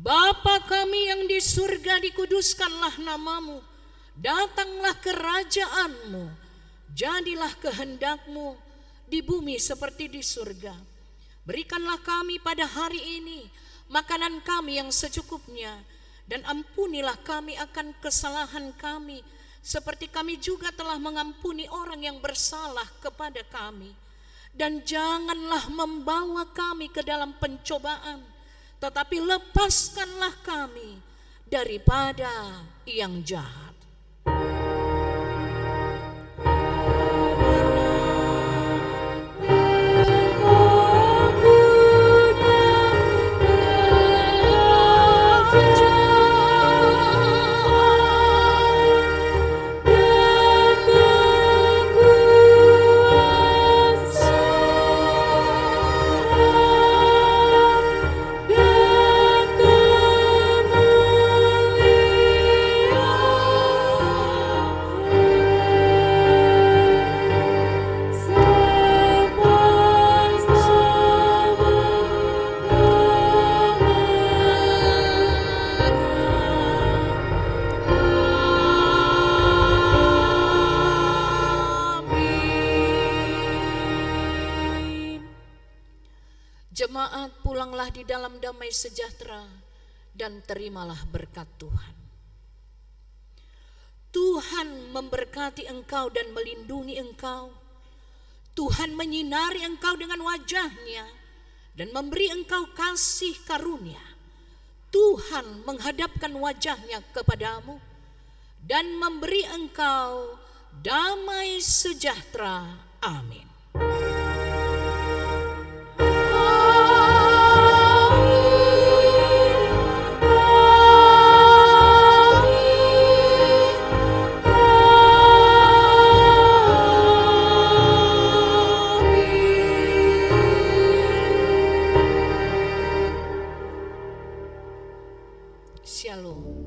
Bapa kami yang di surga, dikuduskanlah namamu, datanglah kerajaanmu, jadilah kehendak-Mu di bumi seperti di surga. Berikanlah kami pada hari ini makanan kami yang secukupnya, dan ampunilah kami akan kesalahan kami, seperti kami juga telah mengampuni orang yang bersalah kepada kami. Dan janganlah membawa kami ke dalam pencobaan, tetapi lepaskanlah kami daripada yang jahat. Jemaat, pulanglah di dalam damai sejahtera dan terimalah berkat Tuhan. Tuhan memberkati engkau dan melindungi engkau. Tuhan menyinari engkau dengan wajah-Nya dan memberi engkau kasih karunia. Tuhan menghadapkan wajah-Nya kepadamu dan memberi engkau damai sejahtera. Amin. Shalom.